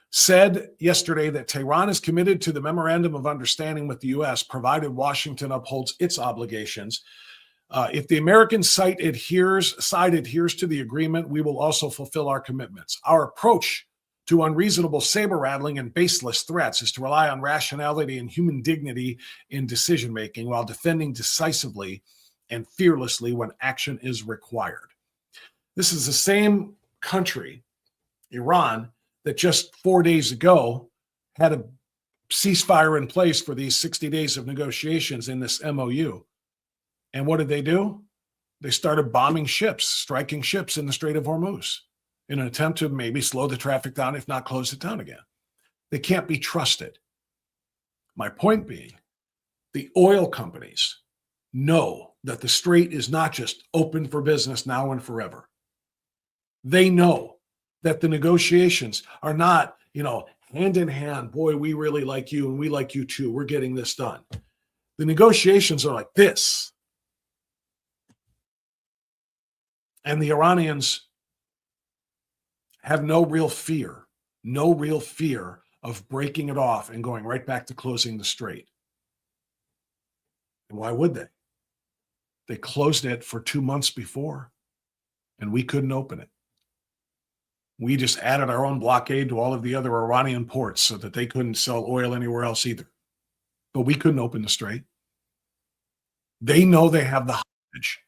said yesterday that Tehran is committed to the memorandum of understanding with the U.S., provided Washington upholds its obligations. If the American side adheres to the agreement, we will also fulfill our commitments. Our approach to unreasonable saber-rattling and baseless threats is to rely on rationality and human dignity in decision-making while defending decisively and fearlessly when action is required. This is the same country, Iran, that just 4 days ago had a ceasefire in place for these 60 days of negotiations in this MOU. And what did they do? They started bombing ships, striking ships in the Strait of Hormuz, in an attempt to maybe slow the traffic down, if not close it down again. They can't be trusted. My point being, the oil companies know that the strait is not just open for business now and forever. They know that the negotiations are not, hand in hand, boy, we really like you and we like you too. We're getting this done. The negotiations are like this. And the Iranians have no real fear of breaking it off and going right back to closing the strait. And why would they? They closed it for 2 months before, and we couldn't open it. We just added our own blockade to all of the other Iranian ports so that they couldn't sell oil anywhere else either. But we couldn't open the strait. They know they have the hostage.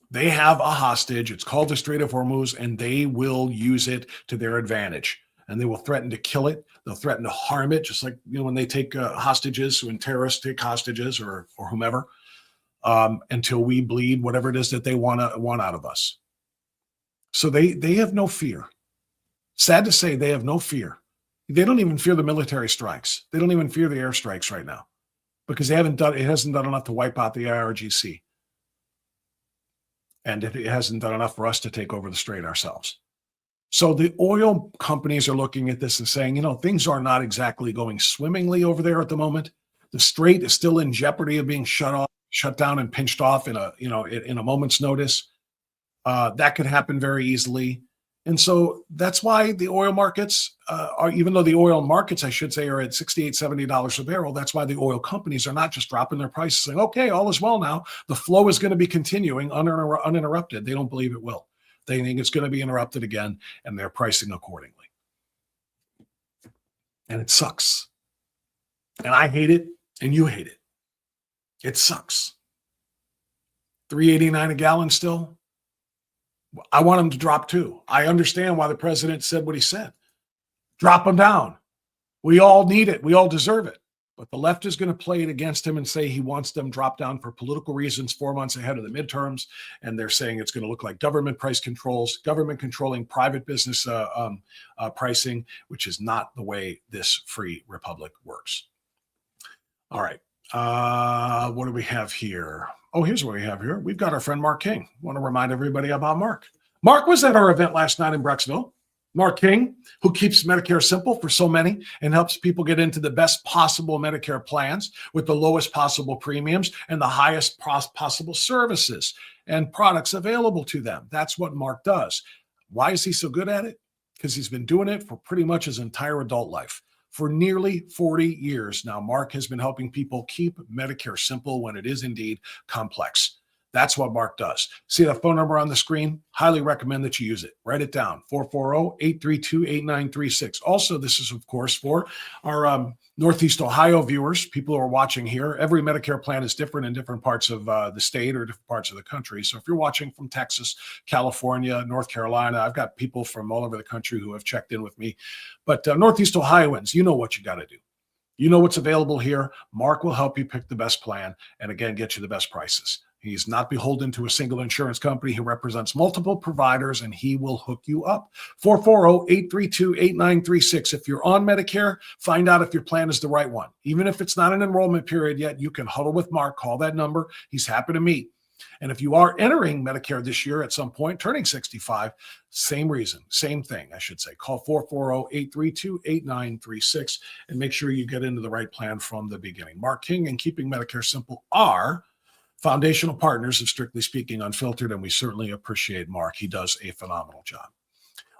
They have a hostage. It's called the Strait of Hormuz, and they will use it to their advantage. And they will threaten to kill it. They'll threaten to harm it, just like when they take hostages, when terrorists take hostages or whomever, until we bleed whatever it is that they want out of us. So they have no fear. Sad to say, they have no fear. They don't even fear the military strikes. They don't even fear the airstrikes right now, because it hasn't done enough to wipe out the IRGC. And it hasn't done enough for us to take over the strait ourselves. So the oil companies are looking at this and saying, things are not exactly going swimmingly over there at the moment. The strait is still in jeopardy of being shut down and pinched off in a moment's notice. That could happen very easily. And so that's why the oil markets even though the oil markets, I should say, are at $68, $70 a barrel, that's why the oil companies are not just dropping their prices saying, okay, all is well now. The flow is going to be continuing uninterrupted. They don't believe it will. They think it's going to be interrupted again, and they're pricing accordingly. And it sucks. And I hate it, and you hate it. It sucks. $3.89 a gallon still. I want them to drop too. I understand why the president said what he said. Drop them down. We all need it. We all deserve it. But the left is going to play it against him and say he wants them dropped down for political reasons 4 months ahead of the midterms. And they're saying it's going to look like government price controls, government controlling private business pricing, which is not the way this free republic works. All right. What do we have here? Oh, here's what we have here. We've got our friend Mark King. Want to remind everybody about Mark. Mark was at our event last night in Brecksville. Mark King, who keeps Medicare simple for so many and helps people get into the best possible Medicare plans with the lowest possible premiums and the highest possible services and products available to them. That's what Mark does. Why is he so good at it? Because he's been doing it for pretty much his entire adult life. For nearly 40 years now, Mark has been helping people keep Medicare simple when it is indeed complex. That's what Mark does. See that phone number on the screen? Highly recommend that you use it. Write it down, 440-832-8936. Also, this is, of course, for our Northeast Ohio viewers, people who are watching here. Every Medicare plan is different in different parts of the state or different parts of the country. So if you're watching from Texas, California, North Carolina, I've got people from all over the country who have checked in with me. But Northeast Ohioans, you know what you got to do. You know what's available here. Mark will help you pick the best plan and, again, get you the best prices. He's not beholden to a single insurance company. He represents multiple providers, and he will hook you up. 440-832-8936. If you're on Medicare, find out if your plan is the right one. Even if it's not an enrollment period yet, you can huddle with Mark. Call that number. He's happy to meet. And if you are entering Medicare this year at some point, turning 65, same reason, same thing, I should say. Call 440-832-8936 and make sure you get into the right plan from the beginning. Mark King and Keeping Medicare Simple are foundational partners of Strictly Speaking Unfiltered, and we certainly appreciate Mark. He does a phenomenal job.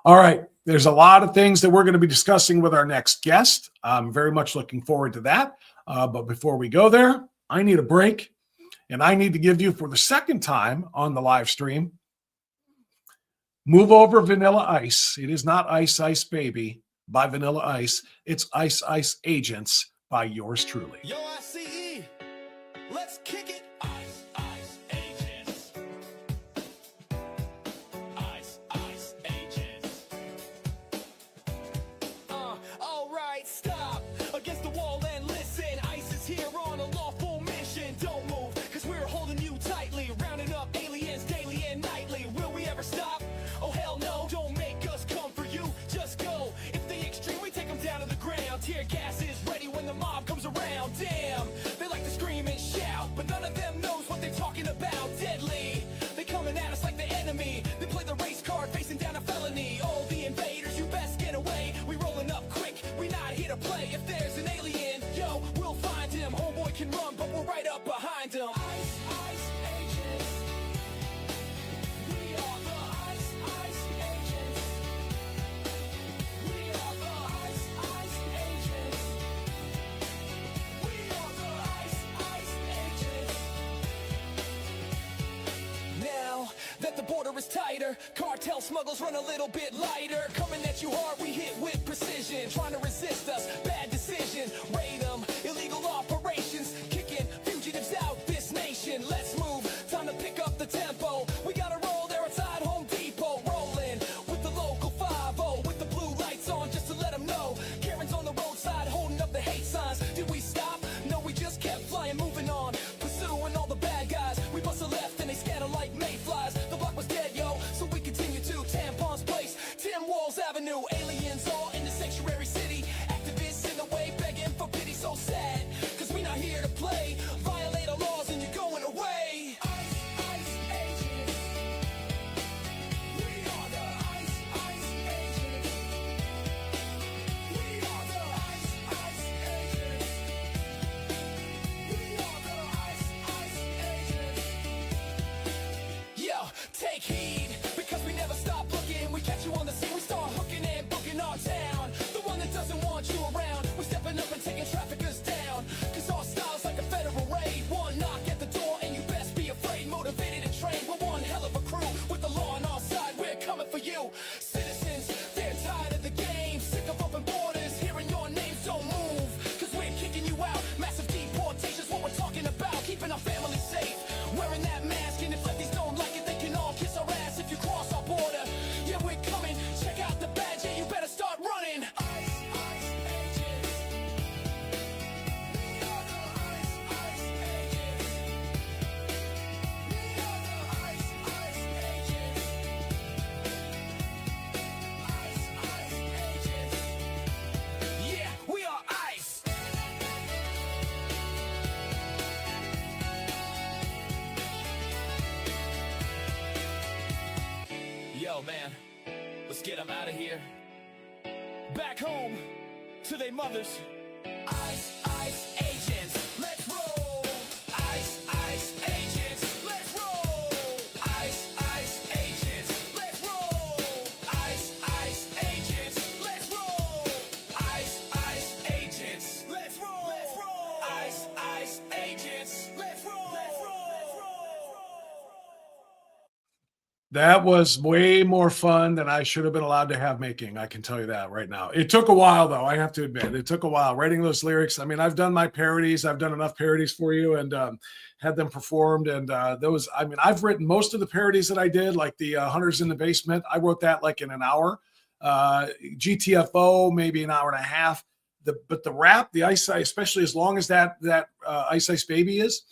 All right, there's a lot of things that we're going to be discussing with our next guest. I'm very much looking forward to that. But before we go there, I need a break, and I need to give you, for the second time on the live stream, Move Over Vanilla Ice. It is not Ice Ice Baby by Vanilla Ice. It's Ice Ice Agents by yours truly. Yo, ICE, let's kick it. Ice, ice, agents. Ice, ice, agents. All right, stop against the wall and listen. Ice is here on a lawful mission. Don't move, because we're holding you tightly. Rounding up aliens daily and nightly. Will we ever stop? Oh, hell no. Don't make us come for you. Just go. If they extreme, we take them down to the ground. Tear gas is ready when the mob comes around. Damn, they like to scream and shout, but none of them knows what they're talking about. Deadly, they coming at us like the enemy. They play the race card, facing down a felony. All the invaders, you best get away. We rolling up quick, we not here to play. If there's an alien, yo, we'll find him. Homeboy can run, but we're right up behind him. Ice, ice, agents. We are the ice, ice agents. We are the ice, ice agents. We are the ice, ice agents. Now that the border is tighter, cartel smuggles run a little bit lighter. Coming at you hard, we hit with precision. Trying to resist us, bad decision. Raid them, illegal operations. Kicking fugitives out this nation. Let's move, time to pick up the tempo. We gotta roll there outside Home Depot. Rolling with the local 5-0. With the blue lights on just to let them know. Karen's on the roadside holding up the hate signs. Did we stop? No, we just kept flying, moving on. Pursuing all the bad guys. We must have left and they scatter like mayflies. The block was dead, yo, so we continue to Tampon's Place, Tim Walls Avenue. Aliens all in the sanctuary city. Activists in the way begging for pity. So sad, cause we not here to play. Violate our laws and you're going away. Ice, ice agents. We are the ice, ice agents. We are the ice, ice agents. We are the ice, ice agents. Yo, take heed, because we never stop looking. We catch you on the scene, we start hooking and Yo, man, let's get them out of here. Back home to their mothers. Ice, ice, agents, let's roll. Ice, ice, agents, let's roll. Ice, ice, agents, let's roll. Ice, ice, agents, let's roll. Ice, ice, agents, let's roll. Let's roll. Ice, ice, agents, let's roll. Let's roll. That was way more fun than I should have been allowed to have making. I can tell you that right now. It took a while, though. I have to admit, it took a while writing those lyrics. I mean, I've done my parodies. I've done enough parodies for you and had them performed. And those, I mean, I've written most of the parodies that I did, like the Hunters in the Basement. I wrote that like in an hour. GTFO, maybe an hour and a half. But the rap, the Ice Ice, especially as long as that Ice Ice Baby is,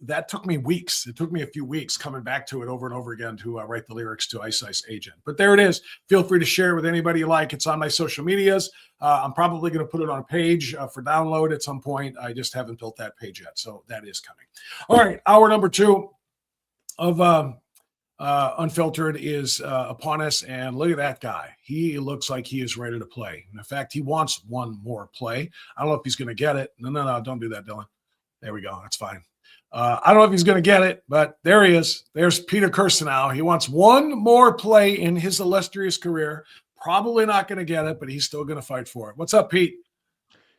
that took me weeks. It took me a few weeks coming back to it over and over again to write the lyrics to Ice Ice Agent. But there it is. Feel free to share it with anybody you like. It's on my social medias. I'm probably going to put it on a page for download at some point. I just haven't built that page yet. So that is coming. All right. Hour number 2 of Unfiltered is upon us. And look at that guy. He looks like he is ready to play. And in fact, he wants one more play. I don't know if he's going to get it. No, don't do that, Dylan. There we go. That's fine. I don't know if he's going to get it, but there he is. There's Peter Kirsanow. He wants one more play in his illustrious career. Probably not going to get it, but he's still going to fight for it. What's up, Pete?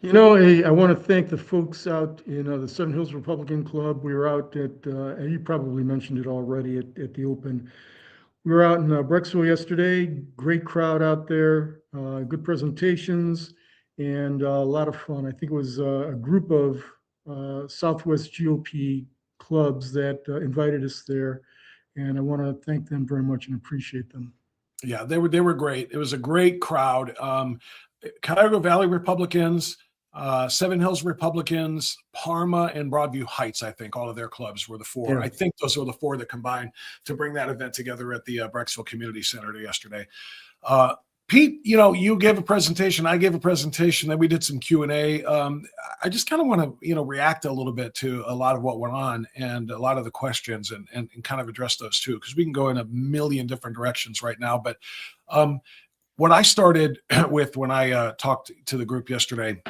You know, I want to thank the folks out in the Seven Hills Republican Club. We were out at, and you probably mentioned it already at the Open. We were out in Brecksville yesterday. Great crowd out there, good presentations, and a lot of fun. I think it was a group of Southwest GOP clubs that invited us there, and I want to thank them very much and appreciate them. Yeah, they were great. It was a great crowd. Cuyahoga Valley Republicans, Seven Hills Republicans, Parma, and Broadview Heights, I think all of their clubs were the 4. Yeah. I think those were the 4 that combined to bring that event together at the Brecksville Community Center yesterday. Pete, you know, you gave a presentation, I gave a presentation, then we did some Q&A. I just kind of want to, you know, react a little bit to a lot of what went on and a lot of the questions and kind of address those too, because we can go in a million different directions right now. But what I started with when I talked to the group yesterday,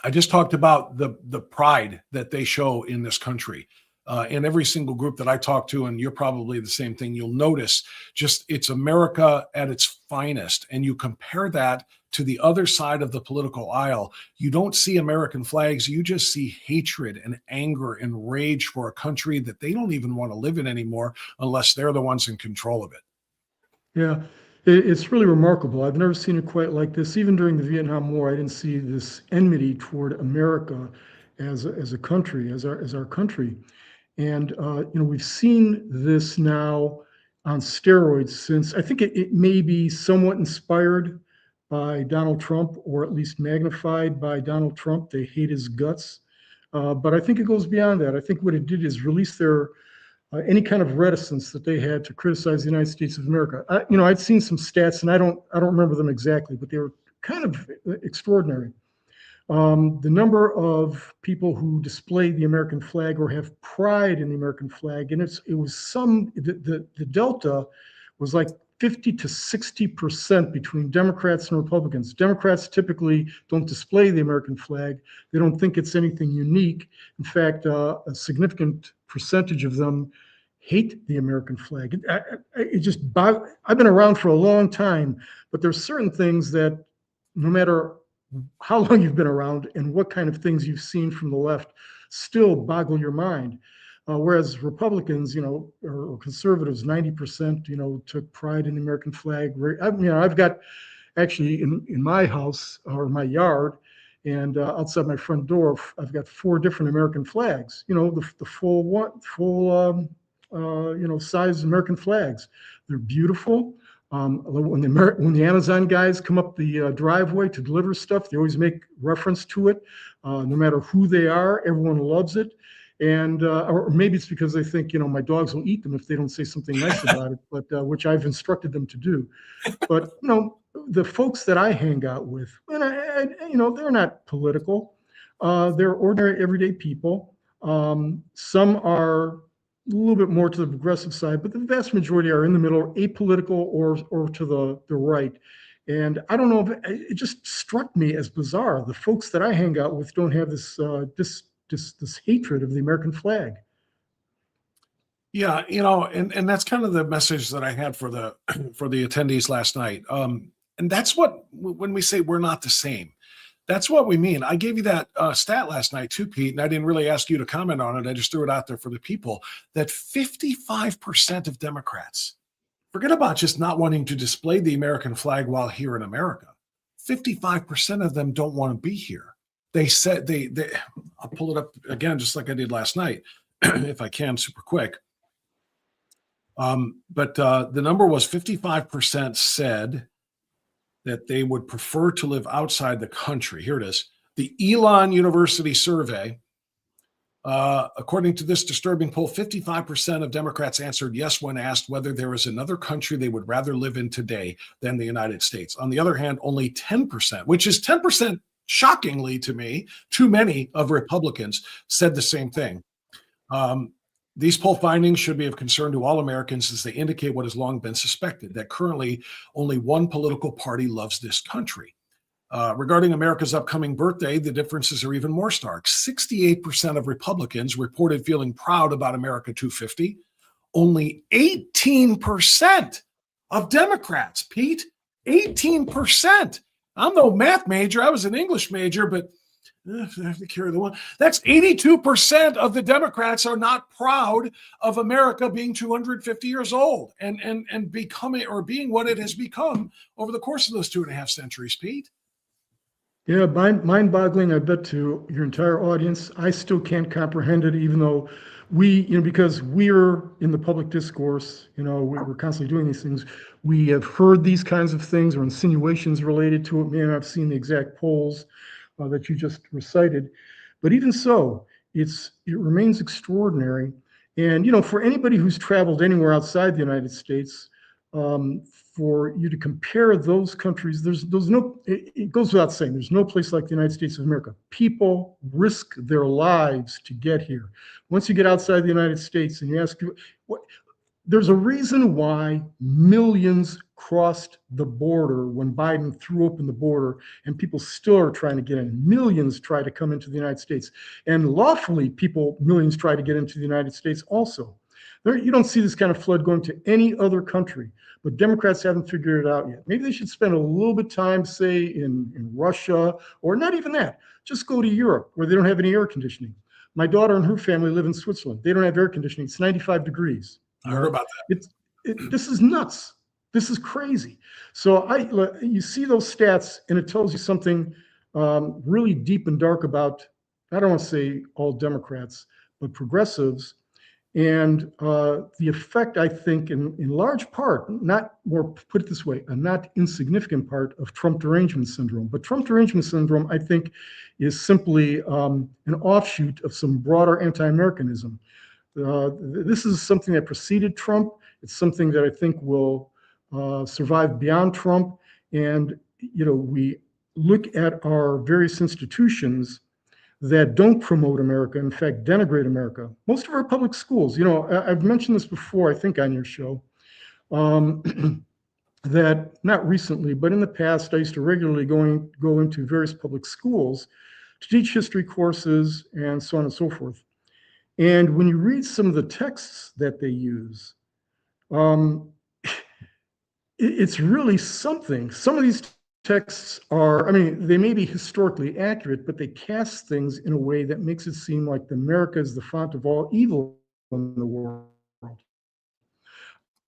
I just talked about the pride that they show in this country. In every single group that I talk to, and you're probably the same thing, you'll notice just it's America at its finest. And you compare that to the other side of the political aisle. You don't see American flags. You just see hatred and anger and rage for a country that they don't even want to live in anymore unless they're the ones in control of it. Yeah, it's really remarkable. I've never seen it quite like this. Even during the Vietnam War, I didn't see this enmity toward America as a country, as our country. And, you know, we've seen this now on steroids since, I think it may be somewhat inspired by Donald Trump, or at least magnified by Donald Trump. They hate his guts. But I think it goes beyond that. I think what it did is release their any kind of reticence that they had to criticize the United States of America. You know, I'd seen some stats, and I don't remember them exactly, but they were kind of extraordinary. The number of people who display the American flag or have pride in the American flag, and it was the delta was like 50 to 60% between Democrats and Republicans. Democrats typically don't display the American flag. They don't think it's anything unique. In fact, a significant percentage of them hate the American flag. I've been around for a long time, but there's certain things that no matter how long you've been around and what kind of things you've seen from the left still boggle your mind. Whereas Republicans, you know, or conservatives, 90%, you know, took pride in the American flag. I've got actually in my house or my yard and outside my front door, I've got 4 different American flags, you know, the full size American flags. They're beautiful. When the Amazon guys come up the driveway to deliver stuff, they always make reference to it. No matter who they are, everyone loves it. And or maybe it's because they think, you know, my dogs will eat them if they don't say something nice about it, but which I've instructed them to do. But, you know, the folks that I hang out with, and you know, they're not political. They're ordinary, everyday people. Some are, little bit more to the progressive side, but the vast majority are in the middle, apolitical or to the right. And I don't know if it just struck me as bizarre. The folks that I hang out with don't have this hatred of the American flag. Yeah, and that's kind of the message that I had for the for the attendees last night. And that's what when we say we're not the same, that's what we mean. I gave you that stat last night too, Pete, and I didn't really ask you to comment on it. I just threw it out there for the people that 55% of Democrats, forget about just not wanting to display the American flag while here in America. 55% of them don't want to be here. They said they I'll pull it up again, just like I did last night, if I can, super quick. But the number was 55% said that they would prefer to live outside the country. Here it is. The Elon University survey, according to this disturbing poll, 55% of Democrats answered yes when asked whether there is another country they would rather live in today than the United States. On the other hand, only 10%, which is 10% shockingly to me, too many of Republicans said the same thing. These poll findings should be of concern to all Americans as they indicate what has long been suspected, that currently only one political party loves this country. Regarding America's upcoming birthday, the differences are even more stark. 68% of Republicans reported feeling proud about America 250. Only 18% of Democrats, Pete, 18%. I'm no math major. I was an English major, but I have to carry the one. That's 82% of the Democrats are not proud of America being 250 years old and becoming or being what it has become over the course of those 2.5 centuries, Pete. Yeah, mind-boggling, I bet, to your entire audience. I still can't comprehend it, even though we, because we're in the public discourse, we're constantly doing these things. We have heard these kinds of things or insinuations related to it. Man, I've seen the exact polls that you just recited. But even so, it remains extraordinary. And, for anybody who's traveled anywhere outside the United States, for you to compare those countries, it goes without saying, there's no place like the United States of America. People risk their lives to get here. Once you get outside the United States and you ask, there's a reason why millions crossed the border when Biden threw open the border, and people still are trying to get in. Millions try to come into the United States. And lawfully, millions try to get into the United States also. You don't see this kind of flood going to any other country, but Democrats haven't figured it out yet. Maybe they should spend a little bit of time, say, in Russia, or not even that. Just go to Europe, where they don't have any air conditioning. My daughter and her family live in Switzerland. They don't have air conditioning. It's 95 degrees. I heard about that. This is nuts. This is crazy. So you see those stats, and it tells you something really deep and dark about, I don't want to say all Democrats, but progressives. And the effect, I think, in large part, put it this way, a not insignificant part of Trump derangement syndrome. But Trump derangement syndrome, I think, is simply an offshoot of some broader anti-Americanism. This is something that preceded Trump. It's something that I think will survive beyond Trump. And, we look at our various institutions that don't promote America, in fact, denigrate America. Most of our public schools, I've mentioned this before, I think, on your show, that not recently, but in the past, I used to regularly go into various public schools to teach history courses and so on and so forth. And when you read some of the texts that they use, it's really something. Some of these texts they may be historically accurate, but they cast things in a way that makes it seem like America is the font of all evil in the world.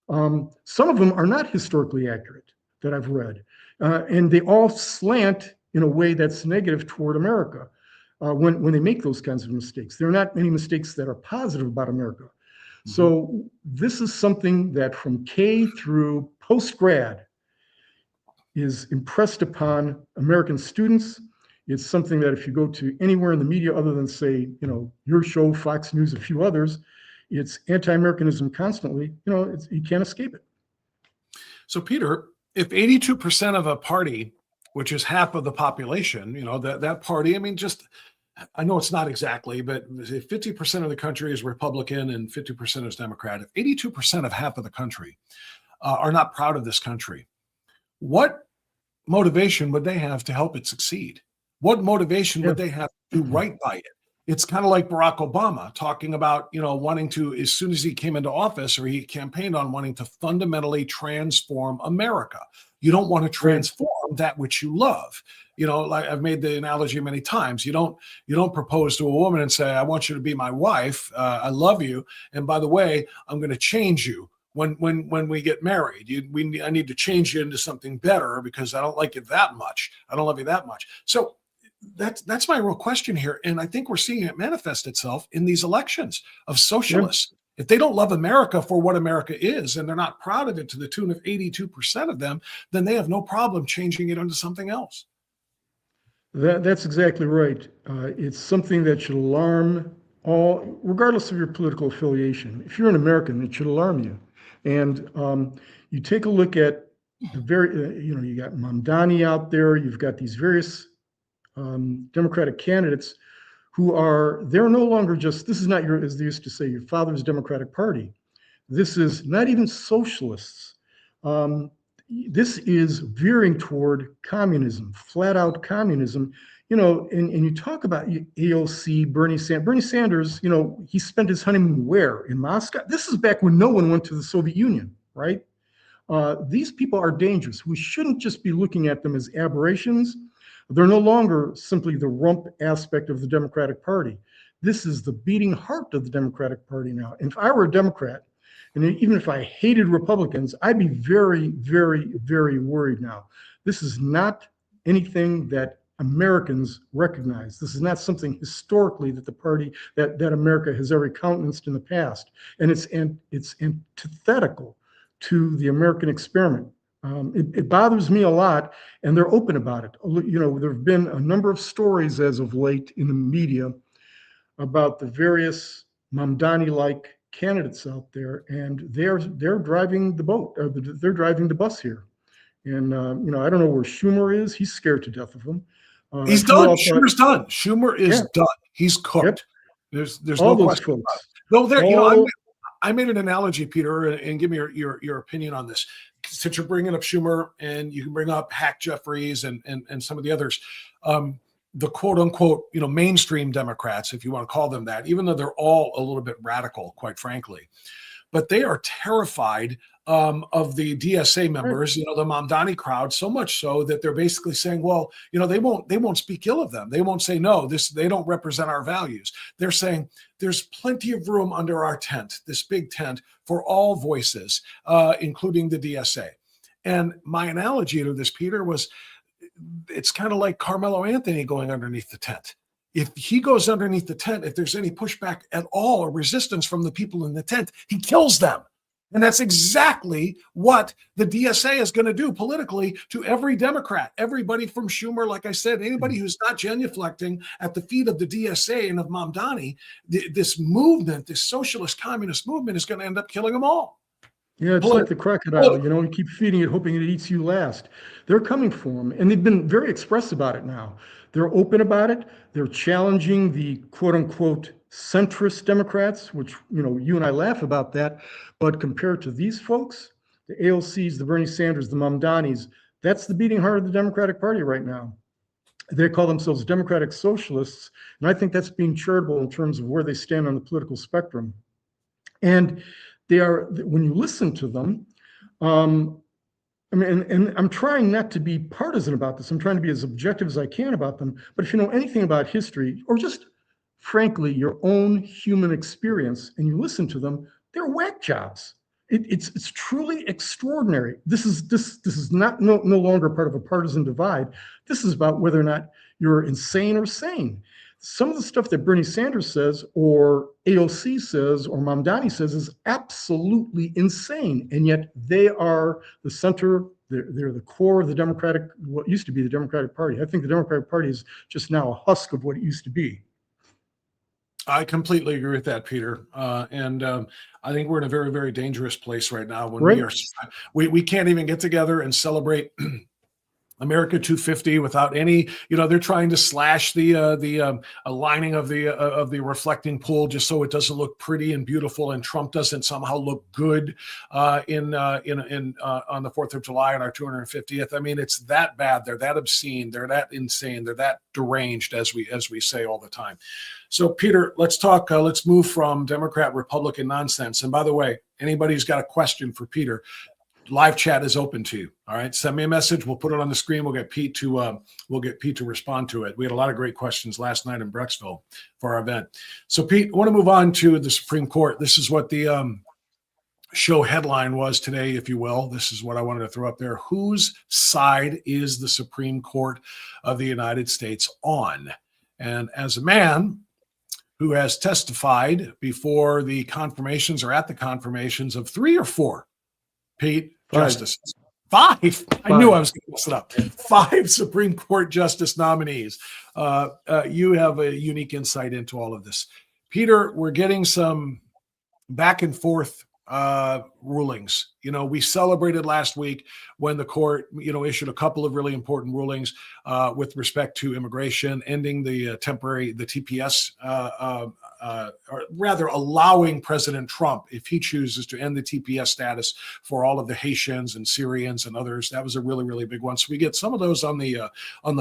Some of them are not historically accurate that I've read, and they all slant in a way that's negative toward America when they make those kinds of mistakes. There are not many mistakes that are positive about America. Mm-hmm. So this is something that from K through post-grad is impressed upon American students. It's something that if you go to anywhere in the media other than, say, your show, Fox News, a few others, it's anti-Americanism constantly. You can't escape it. So, Peter, if 82% of a party, which is half of the population, that party, I know it's not exactly, but 50% of the country is Republican and 50% is Democrat. If 82% of half of the country are not proud of this country, what motivation would they have to help it succeed? What motivation would they have to do right by it? It's kind of like Barack Obama talking about, wanting to, as soon as he came into office, or he campaigned on wanting to fundamentally transform America. You don't want to transform that which you love. Like I've made the analogy many times. You don't propose to a woman and say, I want you to be my wife. I love you. And by the way, I'm going to change you when we get married. I need to change you into something better because I don't like you that much. I don't love you that much. So that's my real question here. And I think we're seeing it manifest itself in these elections of socialists. Yeah. If they don't love America for what America is, and they're not proud of it to the tune of 82% of them, then they have no problem changing it into something else. That's exactly right. It's something that should alarm all, regardless of your political affiliation. If you're an American, it should alarm you. And you take a look at the you got Mamdani out there, you've got these various Democratic candidates they're no longer just, this is not your, as they used to say, your father's Democratic Party. This is not even socialists. This is veering toward communism, flat out communism. And you talk about AOC, Bernie Sanders, he spent his honeymoon where? In Moscow? This is back when no one went to the Soviet Union, right? These people are dangerous. We shouldn't just be looking at them as aberrations. They're no longer simply the rump aspect of the Democratic Party. This is the beating heart of the Democratic Party now. And if I were a Democrat, and even if I hated Republicans, I'd be very, very, very worried now. This is not anything that Americans recognize. This is not something historically that the party, that America has ever countenanced in the past. And it's antithetical to the American experiment. It bothers me a lot, and they're open about it. There have been a number of stories as of late in the media about the various Mamdani-like candidates out there, and they're driving the boat, or they're driving the bus here. And I don't know where Schumer is. He's scared to death of him. He's done. Schumer's done. Schumer is done. He's cooked. Yep. There's all no those question. Folks. No, there. I made an analogy, Peter, and give me your opinion on this. Since you're bringing up Schumer, and you can bring up Hack Jeffries and some of the others, the quote unquote, mainstream Democrats, if you want to call them that, even though they're all a little bit radical, quite frankly, but they are terrified of the DSA members, the Mamdani crowd, so much so that they're basically saying, well, they won't speak ill of them. They won't say, no, they don't represent our values. They're saying there's plenty of room under our tent, this big tent, for all voices, including the DSA. And my analogy to this, Peter, was it's kind of like Carmelo Anthony going underneath the tent. If he goes underneath the tent, if there's any pushback at all or resistance from the people in the tent, he kills them. And that's exactly what the DSA is going to do politically to every Democrat, everybody from Schumer, like I said, anybody who's not genuflecting at the feet of the DSA and of Mamdani. This movement, this socialist communist movement, is going to end up killing them all. Yeah, it's like the crocodile, you keep feeding it, hoping it eats you last. They're coming for them, and they've been very express about it now. They're open about it. They're challenging the quote-unquote centrist Democrats, which, you and I laugh about that. But compared to these folks, the AOCs, the Bernie Sanders, the Mamdanis, that's the beating heart of the Democratic Party right now. They call themselves Democratic Socialists, and I think that's being charitable in terms of where they stand on the political spectrum. And they are, when you listen to them, and I'm trying not to be partisan about this. I'm trying to be as objective as I can about them. But if you know anything about history, or just frankly your own human experience, and you listen to them, they're whack jobs. It's truly extraordinary. This is not no longer part of a partisan divide. This is about whether or not you're insane or sane. Some of the stuff that Bernie Sanders says, or AOC says, or Mamdani says is absolutely insane. And yet they are the center, they're the core of the what used to be the Democratic Party. I think the Democratic Party is just now a husk of what it used to be. I completely agree with that, Peter. And I think we're in a very, very dangerous place right now when we can't even get together and celebrate America 250 without any, they're trying to slash the lining of the reflecting pool just so it doesn't look pretty and beautiful, and Trump doesn't somehow look good on the 4th of July on our 250th. I mean, it's that bad. They're that obscene. They're that insane. They're that deranged, as we say all the time. So, Peter, let's talk. Let's move from Democrat Republican nonsense. And by the way, anybody who's got a question for Peter, live chat is open to you. All right, send me a message. We'll put it on the screen. We'll get Pete to respond to it. We had a lot of great questions last night in Brecksville for our event. So, Pete, I want to move on to the Supreme Court. This is what the show headline was today, if you will. This is what I wanted to throw up there. Whose side is the Supreme Court of the United States on? And as a man who has testified before the confirmations or at the confirmations of 3 or 4, Pete, justices. 5. I knew I was going to mess it up. 5 Supreme Court justice nominees. You have a unique insight into all of this. Peter, we're getting some back and forth rulings. We celebrated last week when the court, issued a couple of really important rulings with respect to immigration, ending the TPS, or rather allowing President Trump, if he chooses to end the TPS status for all of the Haitians and Syrians and others. That was a really, really big one. So we get some of those on the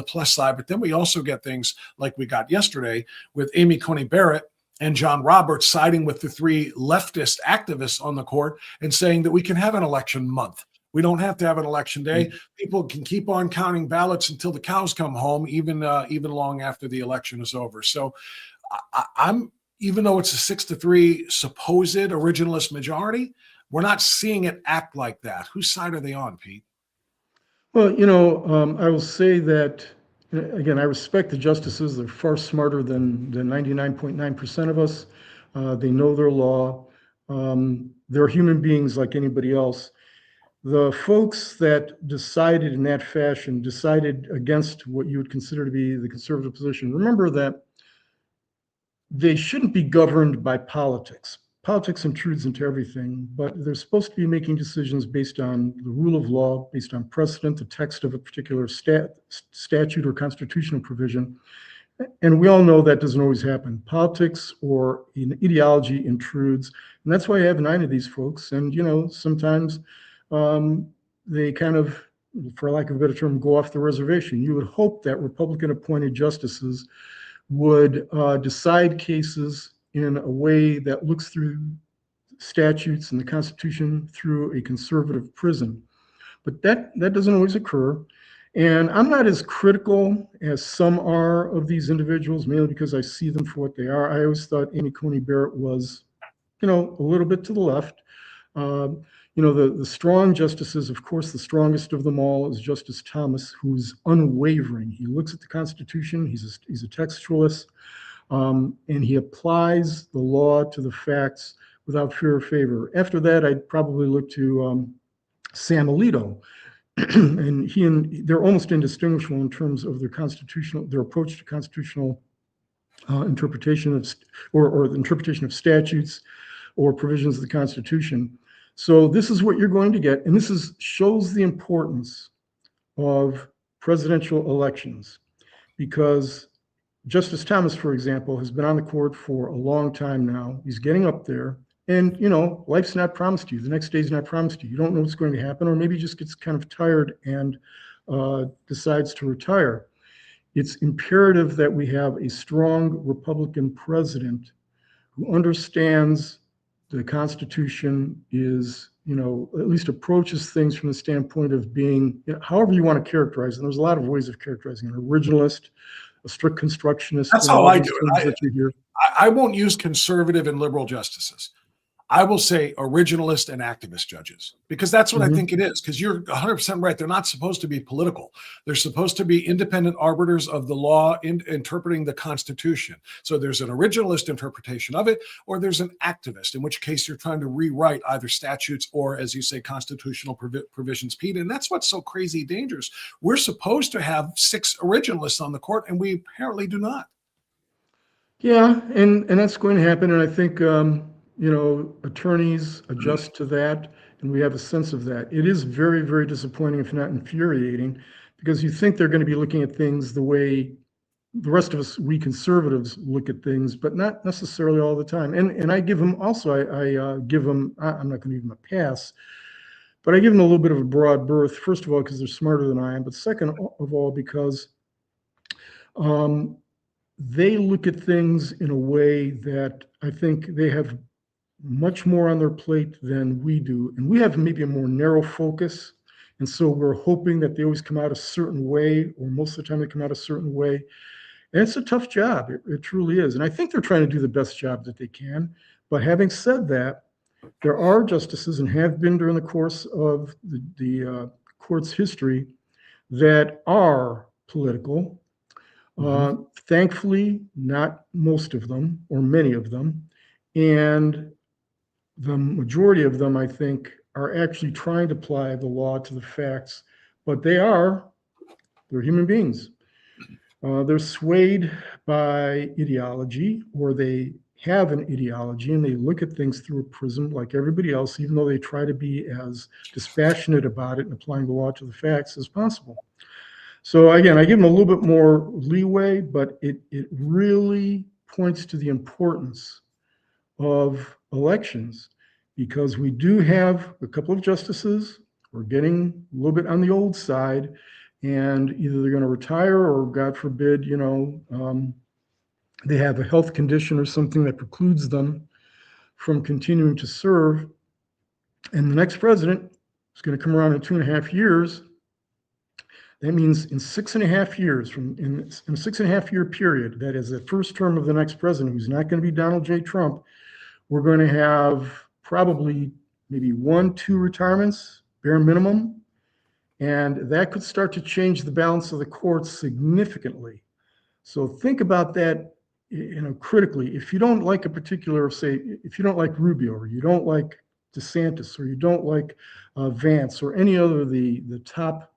plus side, but then we also get things like we got yesterday with Amy Coney Barrett and John Roberts siding with the 3 leftist activists on the court and saying that we can have an election month. We don't have to have an election day. Mm-hmm. People can keep on counting ballots until the cows come home, even long after the election is over. So I'm, even though it's a 6-3 supposed originalist majority, we're not seeing it act like that. Whose side are they on, Pete? Well, I will say that, again, I respect the justices. They're far smarter than 99.9% of us. They know their law. They're human beings like anybody else. The folks that decided in that fashion decided against what you would consider to be the conservative position. Remember that they shouldn't be governed by politics. Politics intrudes into everything, but they're supposed to be making decisions based on the rule of law, based on precedent, the text of a particular statute or constitutional provision. And we all know that doesn't always happen. Politics or an ideology intrudes. And that's why I have 9 of these folks. And, sometimes they kind of, for lack of a better term, go off the reservation. You would hope that Republican appointed justices would decide cases in a way that looks through statutes and the Constitution through a conservative prism. But that doesn't always occur. And I'm not as critical as some are of these individuals, mainly because I see them for what they are. I always thought Amy Coney Barrett was, a little bit to the left. The strong justices, of course, the strongest of them all is Justice Thomas, who's unwavering. He looks at the Constitution. He's a textualist. And he applies the law to the facts without fear or favor. After that, I'd probably look to Sam Alito, and they're almost indistinguishable in terms of their approach to constitutional interpretation of or the interpretation of statutes or provisions of the Constitution. So this is what you're going to get, and this shows the importance of presidential elections, because Justice Thomas, for example, has been on the court for a long time now. He's getting up there, and life's not promised to you. The next day's not promised to you. You don't know what's going to happen, or maybe he just gets kind of tired and decides to retire. It's imperative that we have a strong Republican president who understands the Constitution, is, at least approaches things from the standpoint of being, however you want to characterize it. And there's a lot of ways of characterizing an originalist, a strict constructionist. That's how I do it. I won't use conservative and liberal justices. I will say originalist and activist judges, because that's what I think it is. Because you're 100% right. They're not supposed to be political. They're supposed to be independent arbiters of the law interpreting the Constitution. So there's an originalist interpretation of it, or there's an activist, in which case you're trying to rewrite either statutes or, as you say, constitutional provisions, Pete. And that's what's so crazy dangerous. We're supposed to have 6 originalists on the court, and we apparently do not. Yeah, and that's going to happen. And I think attorneys adjust to that, and we have a sense of that. It is very, very disappointing, if not infuriating, because you think they're going to be looking at things the way the rest of us, we conservatives, look at things, but not necessarily all the time. And I give them also, I give them, I'm not going to give them a pass, but I give them a little bit of a broad berth. First of all, because they're smarter than I am, but second of all, because they look at things in a way that I think they have much more on their plate than we do. And we have maybe a more narrow focus. And so we're hoping that they always come out a certain way, or most of the time they come out a certain way. And it's a tough job. It truly is. And I think they're trying to do the best job that they can. But having said that, there are justices, and have been during the course of the court's history, that are political. Thankfully, not most of them, or many of them. And the majority of them, I think, are actually trying to apply the law to the facts, but they're human beings. They're swayed by ideology, or they have an ideology, and they look at things through a prism like everybody else, even though they try to be as dispassionate about it and applying the law to the facts as possible. So again, I give them a little bit more leeway, but it really points to the importance of elections, because we do have a couple of justices. We're getting a little bit on the old side, and either they're going to retire, or God forbid, they have a health condition or something that precludes them from continuing to serve. And the next president is going to come around in 2.5 years. That means in 6.5 years, in a 6.5 year period, that is the first term of the next president, who's not going to be Donald J. Trump, we're going to have probably maybe 1-2 retirements, bare minimum. And that could start to change the balance of the courts significantly. So think about that, critically. If you don't like a particular, say, if you don't like Rubio, or you don't like DeSantis, or you don't like Vance, or any other of the top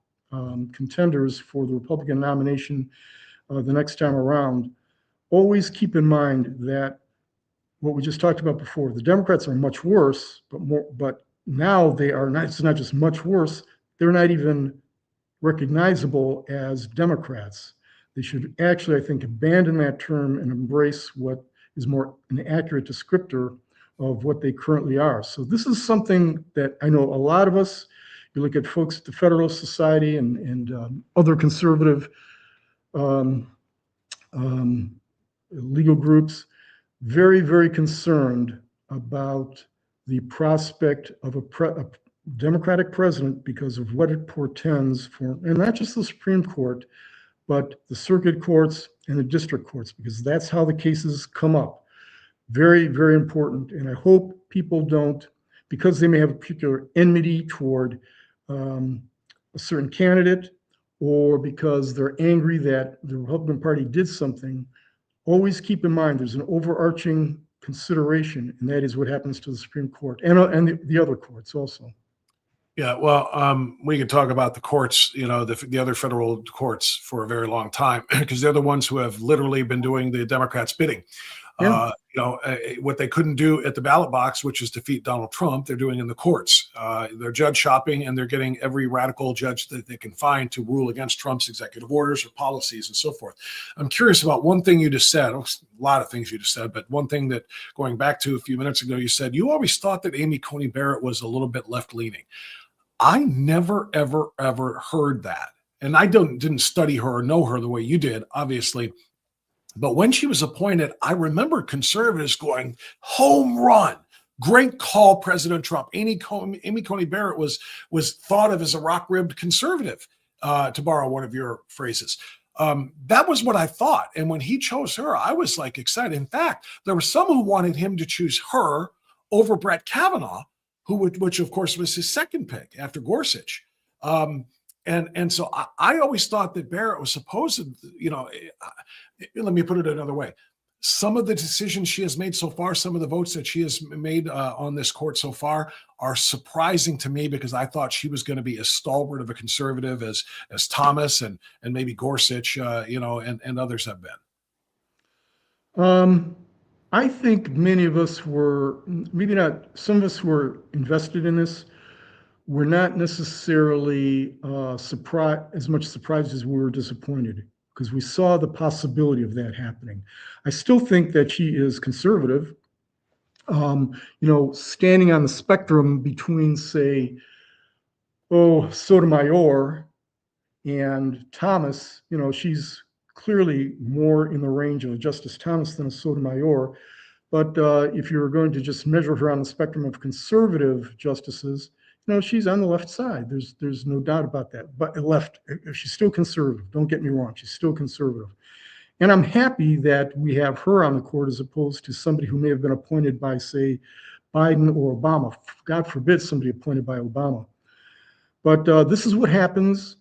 contenders for the Republican nomination the next time around, always keep in mind that what we just talked about before, the Democrats are much worse, but now they are not. It's not just much worse, they're not even recognizable as Democrats. They should actually, I think, abandon that term and embrace what is more an accurate descriptor of what they currently are. So this is something that I know a lot of us, you look at folks at the Federalist Society and other conservative legal groups, very, very concerned about the prospect of a Democratic president, because of what it portends for, and not just the Supreme Court, but the circuit courts and the district courts, because that's how the cases come up. Very, very important. And I hope people don't, because they may have a particular enmity toward a certain candidate, or because they're angry that the Republican Party did something, always keep in mind there's an overarching consideration, and that is what happens to the Supreme Court and the other courts also. Yeah, well, we could talk about the courts, the other federal courts for a very long time, because they're the ones who have literally been doing the Democrats' bidding. Yeah. What they couldn't do at the ballot box, which is defeat Donald Trump, they're doing in the courts. They're judge shopping, and they're getting every radical judge that they can find to rule against Trump's executive orders or policies and so forth. I'm curious about one thing you just said, a lot of things you just said, but one thing that, going back to a few minutes ago, you said you always thought that Amy Coney Barrett was a little bit left-leaning. I never, ever, ever heard that. And I didn't study her or know her the way you did, obviously. But when she was appointed, I remember conservatives going, home run, great call, President Trump. Amy Coney Barrett was thought of as a rock-ribbed conservative, to borrow one of your phrases. That was what I thought. And when he chose her, I was like excited. In fact, there were some who wanted him to choose her over Brett Kavanaugh, which of course was his second pick after Gorsuch. And so I always thought that Barrett was supposed to, let me put it another way. Some of the decisions she has made so far, some of the votes that she has made on this court so far are surprising to me, because I thought she was going to be as stalwart of a conservative as Thomas and maybe Gorsuch, and others have been. I think many of us were, maybe not, some of us were invested in this, we're not necessarily as much surprised as we were disappointed, because we saw the possibility of that happening. I still think that she is conservative, standing on the spectrum between, say, Sotomayor and Thomas. She's clearly more in the range of a Justice Thomas than a Sotomayor. But if you're going to just measure her on the spectrum of conservative justices, she's on the left side. There's no doubt about that. But she's still conservative. Don't get me wrong. She's still conservative. And I'm happy that we have her on the court as opposed to somebody who may have been appointed by, say, Biden or Obama. God forbid somebody appointed by Obama. But this is what happens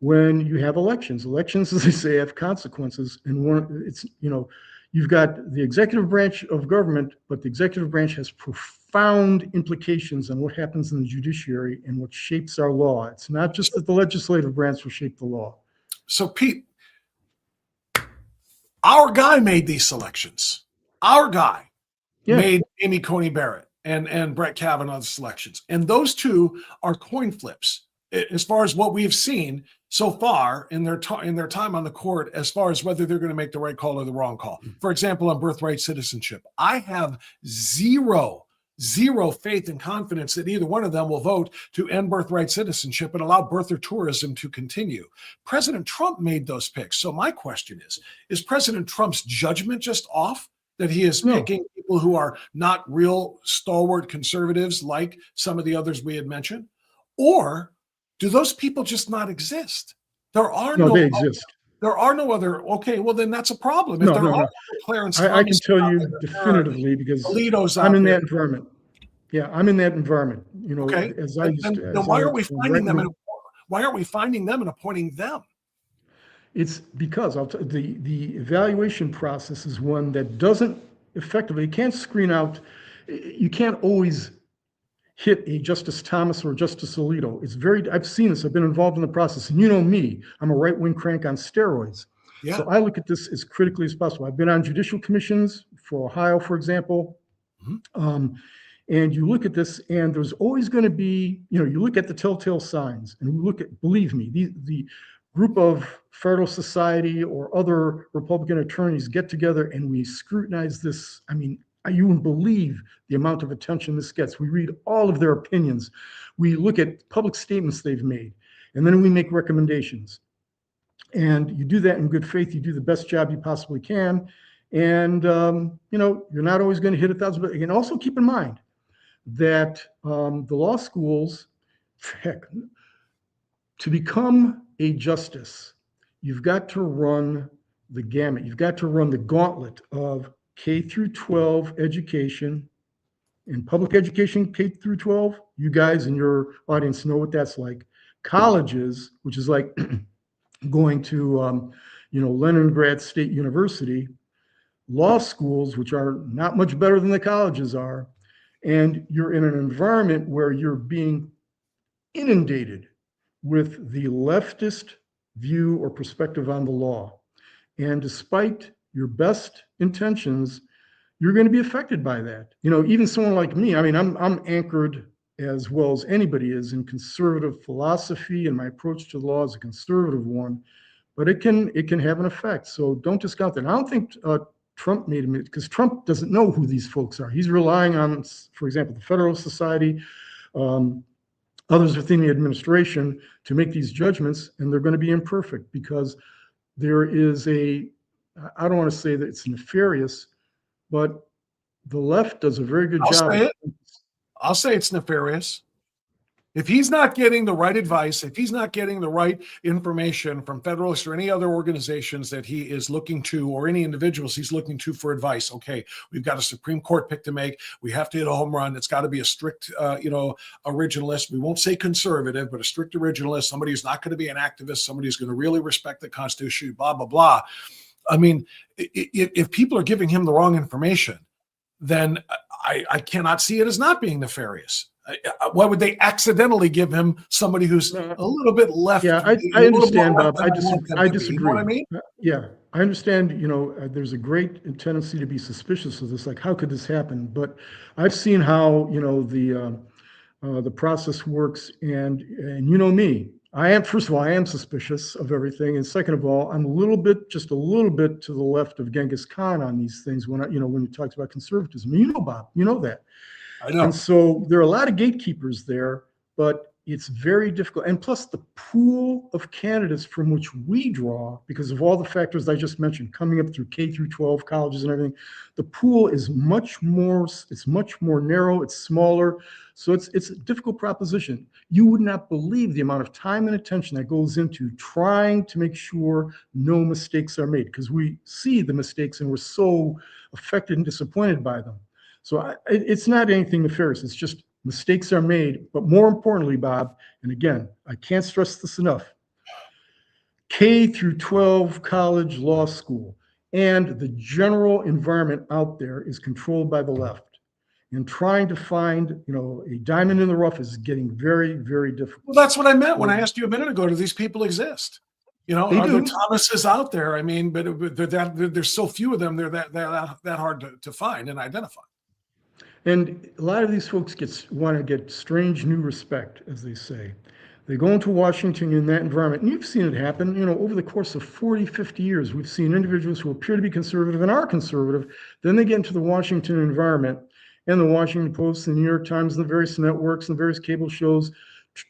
when you have elections. Elections, as they say, have consequences. And you've got the executive branch of government, but the executive branch has profound implications on what happens in the judiciary and what shapes our law. It's not just that the legislative branch will shape the law. So, Pete, our guy made these selections. Our guy made Amy Coney Barrett and Brett Kavanaugh's selections. And those two are coin flips as far as what we've seen so far in their time on the court, as far as whether they're going to make the right call or the wrong call. For example, on birthright citizenship, I have zero faith and confidence that either one of them will vote to end birthright citizenship and allow birther tourism to continue. President Trump made those picks. So my question is President Trump's judgment just off, that he is picking people who are not real stalwart conservatives like some of the others we had mentioned? Or do those people just not exist? They exist. There are no other. Okay, well then that's a problem. If Clarence, I can tell you definitively, because I'm in that environment. Yeah, I'm in that environment. Okay. Why aren't we finding them? Why aren't we finding them and appointing them? It's because the evaluation process is one that doesn't effectively. You can't screen out. You can't always hit a Justice Thomas or Justice Alito. I've seen this. I've been involved in the process, and me, I'm a right-wing crank on steroids. Yeah. So I look at this as critically as possible. I've been on judicial commissions for Ohio, for example. Mm-hmm. And you look at this, and there's always going to be, you look at the telltale signs, and believe me, the group of Federal Society or other Republican attorneys get together and we scrutinize this. I mean, you wouldn't believe the amount of attention this gets. We read all of their opinions. We look at public statements they've made, and then we make recommendations. And you do that in good faith. You do the best job you possibly can. And, you're not always going to hit 1,000. But you can also keep in mind that the law schools, to become a justice, you've got to run the gamut. You've got to run the gauntlet of K through 12 education. In public education, K through 12, you guys in your audience know what that's like. Colleges, which is like going to, Leningrad State University. Law schools, which are not much better than the colleges are. And you're in an environment where you're being inundated with the leftist view or perspective on the law. And despite your best intentions, you're going to be affected by that. Even someone like me, I'm anchored as well as anybody is in conservative philosophy, and my approach to the law is a conservative one, but it can have an effect. So don't discount that. And I don't think Trump made him, because Trump doesn't know who these folks are. He's relying on, for example, the Federal Society, others within the administration to make these judgments, and they're going to be imperfect because there is I don't want to say that it's nefarious, but the left does a very good job. I'll say it's nefarious. If he's not getting the right advice, if he's not getting the right information from Federalists or any other organizations that he is looking to, or any individuals he's looking to for advice, okay, we've got a Supreme Court pick to make. We have to hit a home run. It's got to be a strict, originalist. We won't say conservative, but a strict originalist, somebody who's not going to be an activist, somebody who's going to really respect the Constitution, blah, blah, blah. I mean, if people are giving him the wrong information, then I cannot see it as not being nefarious. Why would they accidentally give him somebody who's a little bit left? Yeah, I understand, Bob. I disagree. You know what I mean? Yeah, I understand. There's a great tendency to be suspicious of this. Like, how could this happen? But I've seen how the process works. And you know me, I am, first of all, I am suspicious of everything. And second of all, I'm just a little bit to the left of Genghis Khan on these things when when he talks about conservatism. You know, Bob, you know that. I know. And so there are a lot of gatekeepers there, but it's very difficult. And plus the pool of candidates from which we draw, because of all the factors I just mentioned, coming up through K through 12 colleges and everything, the pool is much more narrow, it's smaller. So it's a difficult proposition. You would not believe the amount of time and attention that goes into trying to make sure no mistakes are made, because we see the mistakes and we're so affected and disappointed by them. So it's not anything nefarious. It's just mistakes are made. But more importantly, Bob, and again, I can't stress this enough, K through 12 college law school and the general environment out there is controlled by the left. And trying to find, a diamond in the rough is getting very, very difficult. Well, that's what I meant when I asked you a minute ago. Do these people exist? Are there Thomases out there? I mean, but there's so few of them. They're that hard to find and identify. And a lot of these folks want to get strange new respect, as they say. They go into Washington in that environment, and you've seen it happen, over the course of 40, 50 years. We've seen individuals who appear to be conservative and are conservative. Then they get into the Washington environment, and the Washington Post, the New York Times, and the various networks and the various cable shows,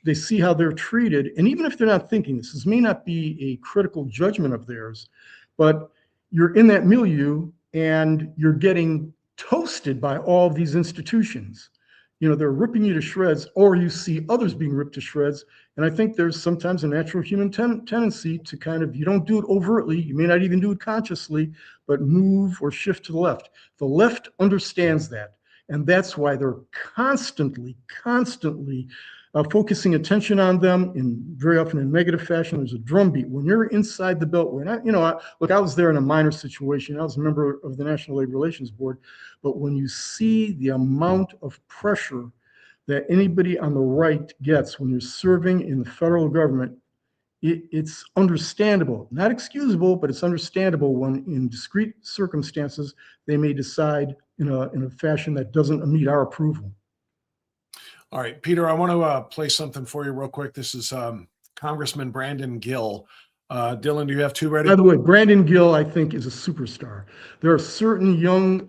they see how they're treated. And even if they're not thinking this may not be a critical judgment of theirs, but you're in that milieu and you're getting toasted by all of these institutions. They're ripping you to shreds, or you see others being ripped to shreds. And I think there's sometimes a natural human tendency to kind of, you don't do it overtly, you may not even do it consciously, but move or shift to the left. The left understands that. And that's why they're constantly focusing attention on them, very often in negative fashion. There's a drumbeat. When you're inside the Beltway, and I was there in a minor situation. I was a member of the National Labor Relations Board. But when you see the amount of pressure that anybody on the right gets when you're serving in the federal government, it's understandable, not excusable, but it's understandable when in discrete circumstances, they may decide in a fashion that doesn't meet our approval. All right, Peter, I want to play something for you real quick. This is Congressman Brandon Gill. Dylan, do you have two ready? By the way, Brandon Gill, I think, is a superstar. There are certain young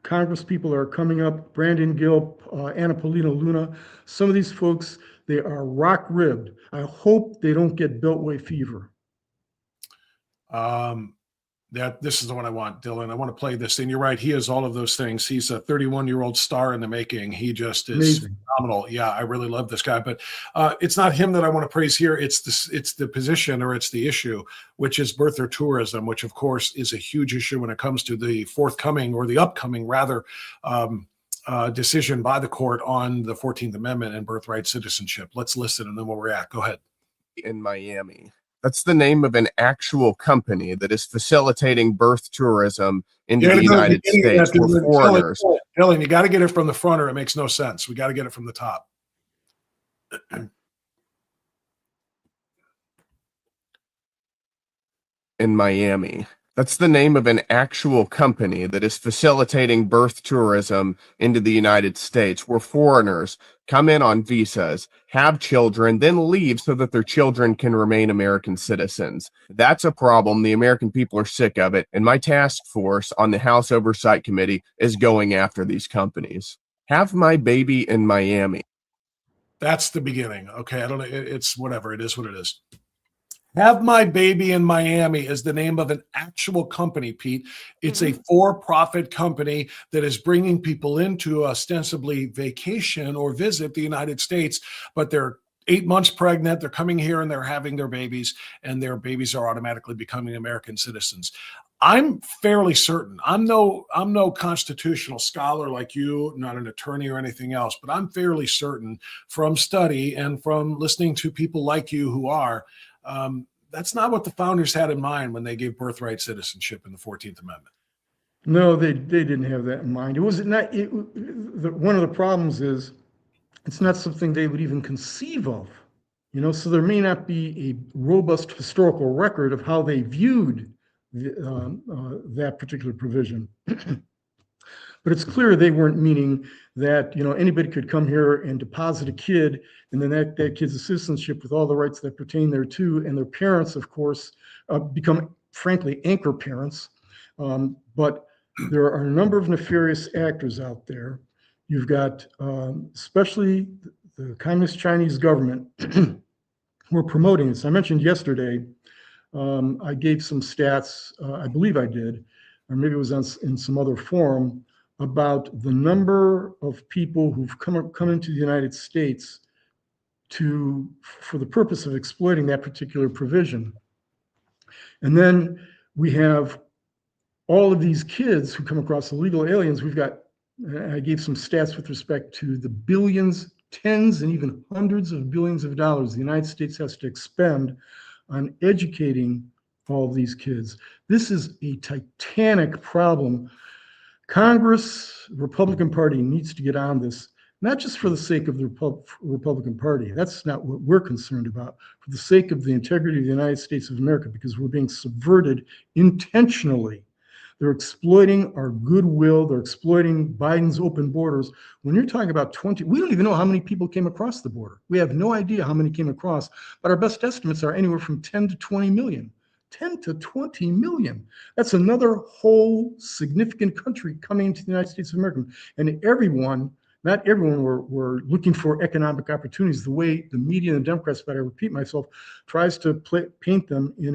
Congress people that are coming up, Brandon Gill, Anna Paulina Luna. Some of these folks, they are rock-ribbed. I hope they don't get Beltway fever. This is the one I want, Dylan. I want to play this. And you're right. He is all of those things. He's a 31-year-old star in the making. He just is amazing. Phenomenal. Yeah, I really love this guy. But it's not him that I want to praise here. It's the position, or it's the issue, which is birther tourism, which, of course, is a huge issue when it comes to the forthcoming, or the upcoming, rather, decision by the court on the 14th Amendment and birthright citizenship. Let's listen, and then we'll react. Go ahead. In Miami. That's the name of an actual company that is facilitating birth tourism into the United States for foreigners. Dylan, you got to get it from the front, or it makes no sense. We got to get it from the top. In Miami. That's the name of an actual company that is facilitating birth tourism into the United States, where foreigners come in on visas, have children, then leave so that their children can remain American citizens. That's a problem. The American people are sick of it, and my task force on the House Oversight Committee is going after these companies. Have my baby in Miami. That's the beginning. Okay, I don't know. It's whatever. It is what it is. Have my baby in Miami is the name of an actual company, Pete. It's a for-profit company that is bringing people in to ostensibly vacation or visit the United States, but they're 8 months pregnant. They're coming here and they're having their babies, and their babies are automatically becoming American citizens. I'm fairly certain. I'm no constitutional scholar like you, not an attorney or anything else, but I'm fairly certain from study and from listening to people like you who are, that's not what the founders had in mind when they gave birthright citizenship in the 14th Amendment. No, they didn't have that in mind. It was not. One of the problems is it's not something they would even conceive of. So there may not be a robust historical record of how they viewed that particular provision. But it's clear they weren't meaning that, you know, anybody could come here and deposit a kid, and then that kid's a citizenship with all the rights that pertain thereto, and their parents, of course, become, frankly, anchor parents. But there are a number of nefarious actors out there. You've got, especially the Communist Chinese government, who are promoting this. I mentioned yesterday, I gave some stats, I believe I did, or maybe it was in some other forum, about the number of people who've come into the United States for the purpose of exploiting that particular provision. And then we have all of these kids who come across illegal aliens. We've got, I gave some stats with respect to the billions, tens, and even hundreds of billions of dollars the United States has to expend on educating all of these kids. This is a titanic problem. Congress, Republican Party needs to get on this, not just for the sake of the Republican Party. That's not what we're concerned about. For the sake of the integrity of the United States of America, because we're being subverted intentionally. They're exploiting our goodwill. They're exploiting Biden's open borders. When you're talking about 20, we don't even know how many people came across the border. We have no idea how many came across, but our best estimates are anywhere from 10 to 20 million. 10 to 20 million. That's another whole significant country coming into the United States of America. And everyone, not everyone, were looking for economic opportunities. The way the media and the Democrats, but I repeat myself, tries to paint them in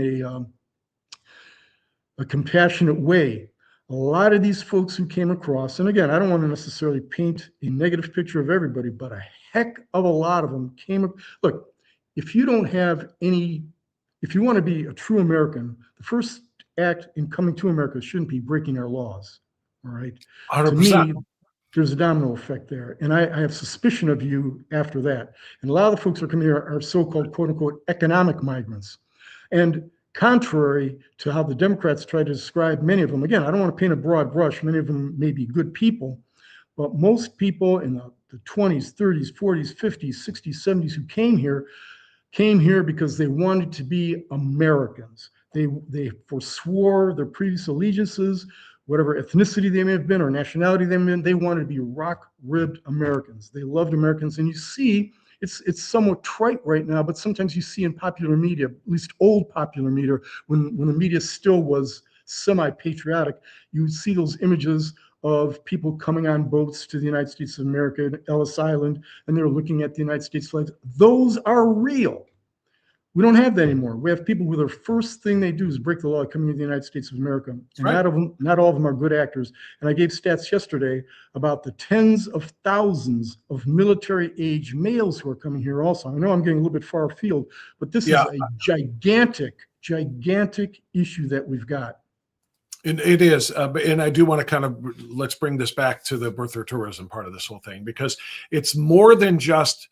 a compassionate way. A lot of these folks who came across, and again, I don't want to necessarily paint a negative picture of everybody, but a heck of a lot of them came. Look, if you don't have any, if you want to be a true American, the first act in coming to America shouldn't be breaking our laws. All right. 100%. To me, there's a domino effect there. And I have suspicion of you after that. And a lot of the folks who are coming here are so-called, quote unquote, economic migrants. And contrary to how the Democrats try to describe many of them, again, I don't want to paint a broad brush. Many of them may be good people, but most people in the 20s, 30s, 40s, 50s, 60s, 70s who came here because they wanted to be Americans. They forswore their previous allegiances, whatever ethnicity they may have been or nationality they may have been. They wanted to be rock-ribbed Americans. They loved Americans. And you see, it's somewhat trite right now, but sometimes you see in popular media, at least old popular media, when the media still was semi-patriotic, you see those images of people coming on boats to the United States of America, Ellis Island, and they're looking at the United States flags. Those are real. We don't have that anymore. We have people who their first thing they do is break the law coming to the United States of America. And right. Not all of them are good actors. And I gave stats yesterday about the tens of thousands of military-age males who are coming here also. I know I'm getting a little bit far afield, but this is a gigantic issue that we've got. It is. And I do want to kind of, let's bring this back to the birther tourism part of this whole thing, because it's more than just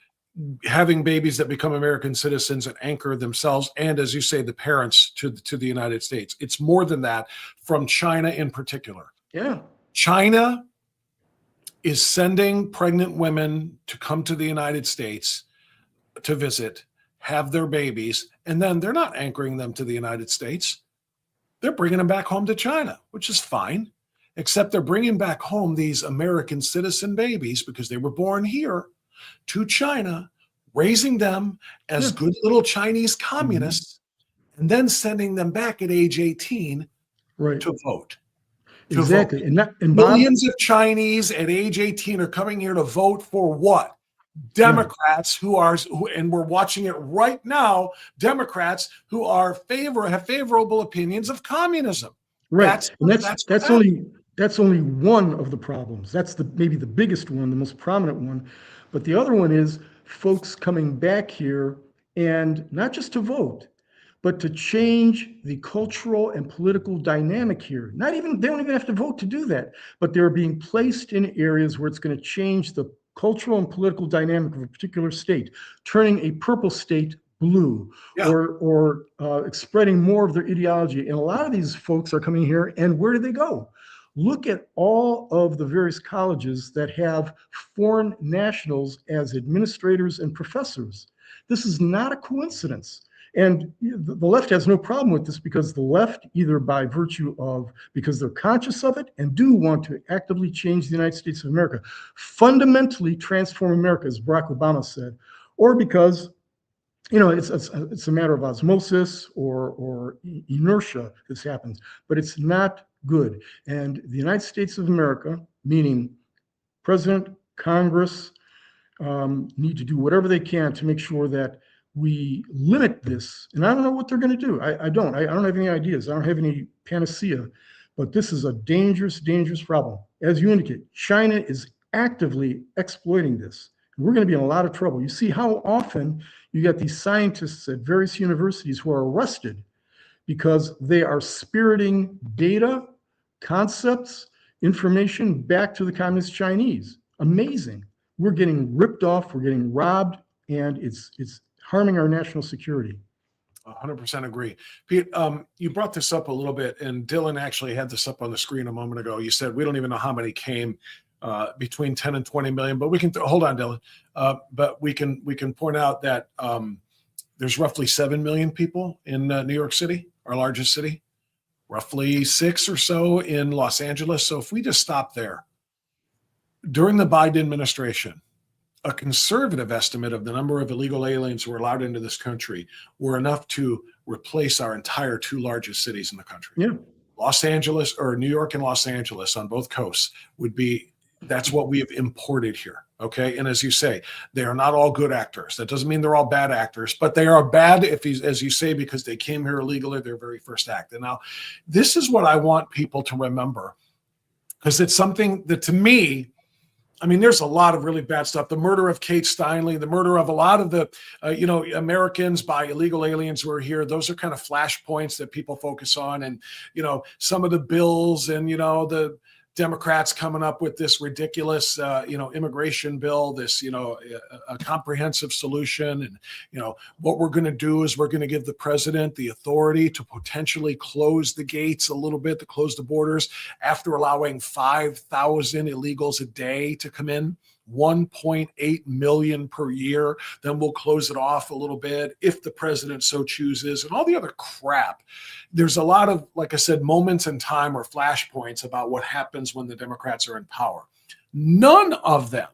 having babies that become American citizens and anchor themselves, and as you say, the parents to the United States. It's more than that, from China in particular. Yeah. China is sending pregnant women to come to the United States to visit, have their babies, and then they're not anchoring them to the United States. They're bringing them back home to China, which is fine, except they're bringing back home these American citizen babies because they were born here to China, raising them as good little Chinese communists, and then sending them back at age 18 to vote. Exactly. And millions of Chinese at age 18 are coming here to vote for what? Democrats and we're watching it right now, Democrats who have favorable opinions of communism. Right. That's only one of the problems. That's maybe the biggest one, the most prominent one. But the other one is folks coming back here, and not just to vote, but to change the cultural and political dynamic here. They don't even have to vote to do that, but they're being placed in areas where it's going to change the cultural and political dynamic of a particular state, turning a purple state blue, or spreading more of their ideology. And a lot of these folks are coming here, and where do they go? Look at all of the various colleges that have foreign nationals as administrators and professors. This is not a coincidence. And the left has no problem with this, because the left, either by virtue of, because they're conscious of it and do want to actively change the United States of America, fundamentally transform America, as Barack Obama said, or because, you know, it's a matter of osmosis or inertia this happens, but it's not good. And the United States of America, meaning President, Congress, need to do whatever they can to make sure that we limit this. And I don't know what they're going to do. I don't have any ideas. I don't have any panacea, but this is a dangerous, dangerous problem. As you indicate, China is actively exploiting this. We're going to be in a lot of trouble. You see how often you get these scientists at various universities who are arrested because they are spiriting data, concepts, information back to the communist Chinese. Amazing. We're getting ripped off, we're getting robbed, and it's harming our national security. 100% agree. Pete, you brought this up a little bit, and Dylan actually had this up on the screen a moment ago. You said we don't even know how many came, between 10 and 20 million, but we can hold on, Dylan. But we can point out that there's roughly 7 million people in New York City, our largest city, roughly 6 or so in Los Angeles. So if we just stop there, during the Biden administration, a conservative estimate of the number of illegal aliens who were allowed into this country were enough to replace our entire 2 largest cities in the country. Yeah. Los Angeles, or New York and Los Angeles on both coasts, would be, that's what we have imported here. Okay. And as you say, they are not all good actors. That doesn't mean they're all bad actors, but they are bad, as you say, because they came here illegally, their very first act. And now this is what I want people to remember, because it's something that, to me, I mean, there's a lot of really bad stuff. The murder of Kate Steinle, the murder of a lot of the, Americans by illegal aliens who are here. Those are kind of flashpoints that people focus on. And, some of the bills and, the Democrats coming up with this ridiculous, immigration bill, this, a comprehensive solution. And, what we're going to do is we're going to give the president the authority to potentially close the gates a little bit, to close the borders after allowing 5,000 illegals a day to come in. 1.8 million per year. Then we'll close it off a little bit if the president so chooses, and all the other crap. There's a lot of, like I said, moments in time or flashpoints about what happens when the Democrats are in power. None of them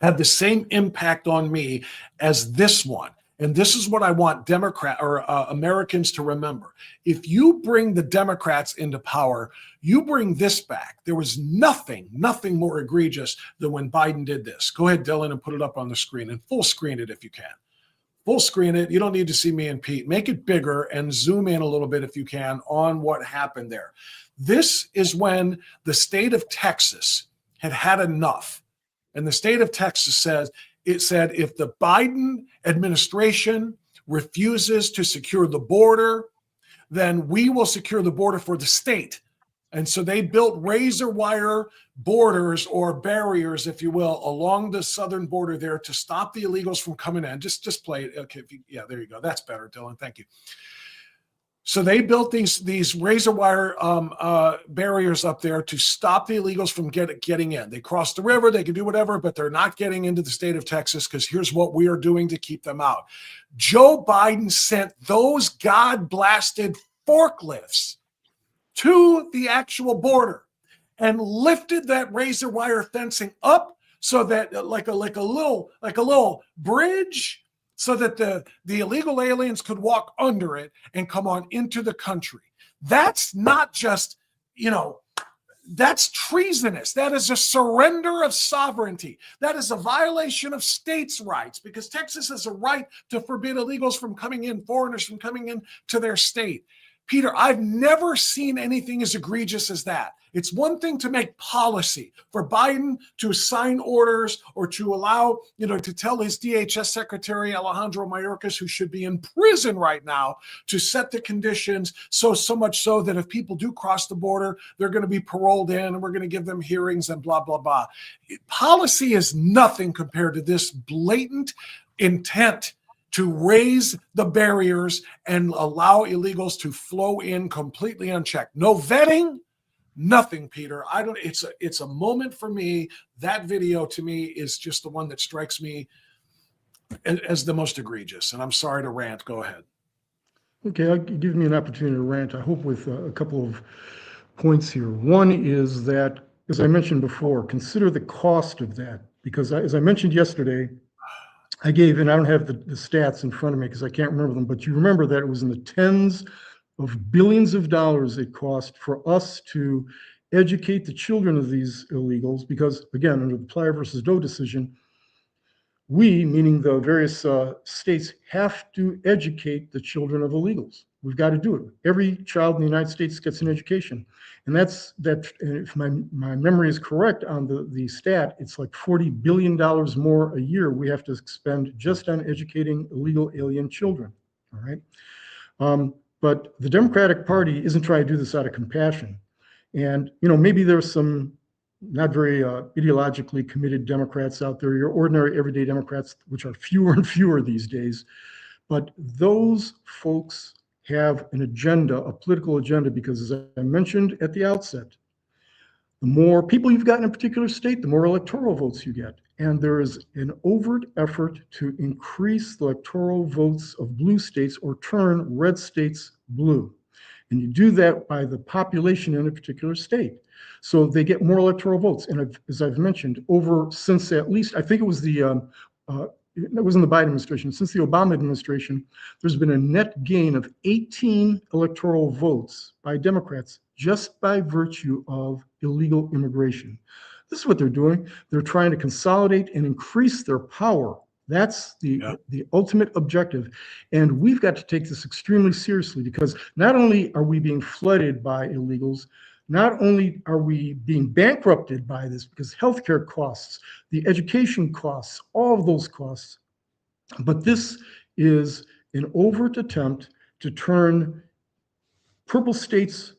have the same impact on me as this one. And this is what I want Americans to remember. If you bring the Democrats into power, you bring this back. There was nothing more egregious than when Biden did this. Go ahead, Dylan, and put it up on the screen, and full screen it if you can. Full screen it. You don't need to see me and Pete. Make it bigger and zoom in a little bit if you can on what happened there. This is when the state of Texas had enough. And the state of Texas said, if the Biden administration refuses to secure the border, then we will secure the border for the state. And so they built razor wire borders, or barriers, if you will, along the southern border there to stop the illegals from coming in. Just play it. Okay, there you go. That's better, Dylan. Thank you. So they built these razor wire barriers up there to stop the illegals from getting in. They crossed the river, they can do whatever, but they're not getting into the state of Texas, because here's what we are doing to keep them out. Joe Biden sent those God-blasted forklifts to the actual border and lifted that razor wire fencing up so that like a little bridge, so that the illegal aliens could walk under it and come on into the country. That's not just, that's treasonous. That is a surrender of sovereignty. That is a violation of states' rights, because Texas has a right to forbid illegals from coming in, foreigners from coming in to their state. Peter, I've never seen anything as egregious as that. It's one thing to make policy, for Biden to sign orders or to allow, to tell his DHS secretary, Alejandro Mayorkas, who should be in prison right now, to set the conditions so much so that if people do cross the border, they're going to be paroled in and we're going to give them hearings and blah, blah, blah. Policy is nothing compared to this blatant intent to raise the barriers and allow illegals to flow in completely unchecked. No vetting, nothing, Peter. It's a moment for me. That video to me is just the one that strikes me as the most egregious. And I'm sorry to rant. Go ahead. Okay, give me an opportunity to rant, I hope with a couple of points here. One is that, as I mentioned before, consider the cost of that, because as I mentioned yesterday, I gave, and I don't have the stats in front of me because I can't remember them, but you remember that it was in the tens of billions of dollars it cost for us to educate the children of these illegals, because again, under the Plyer versus Doe decision, we, meaning the various states, have to educate the children of illegals. We've got to do it. Every child in the United States gets an education. And that's that. If my memory is correct on the stat, it's like $40 billion more a year we have to spend just on educating illegal alien children. All right. But the Democratic Party isn't trying to do this out of compassion. And, maybe there's some not very ideologically committed Democrats out there, your ordinary everyday Democrats, which are fewer and fewer these days. But those folks have an agenda, a political agenda, because as I mentioned at the outset, the more people you've got in a particular state, the more electoral votes you get. And there is an overt effort to increase the electoral votes of blue states or turn red states blue. And you do that by the population in a particular state. So they get more electoral votes. And as I've mentioned, since at least, I think it was it wasn't the Biden administration, since the Obama administration, there's been a net gain of 18 electoral votes by Democrats just by virtue of illegal immigration. This is what they're doing. They're trying to consolidate and increase their power. That's the ultimate objective. And we've got to take this extremely seriously, because not only are we being flooded by illegals, not only are we being bankrupted by this, because healthcare costs, the education costs, all of those costs, but this is an overt attempt to turn purple states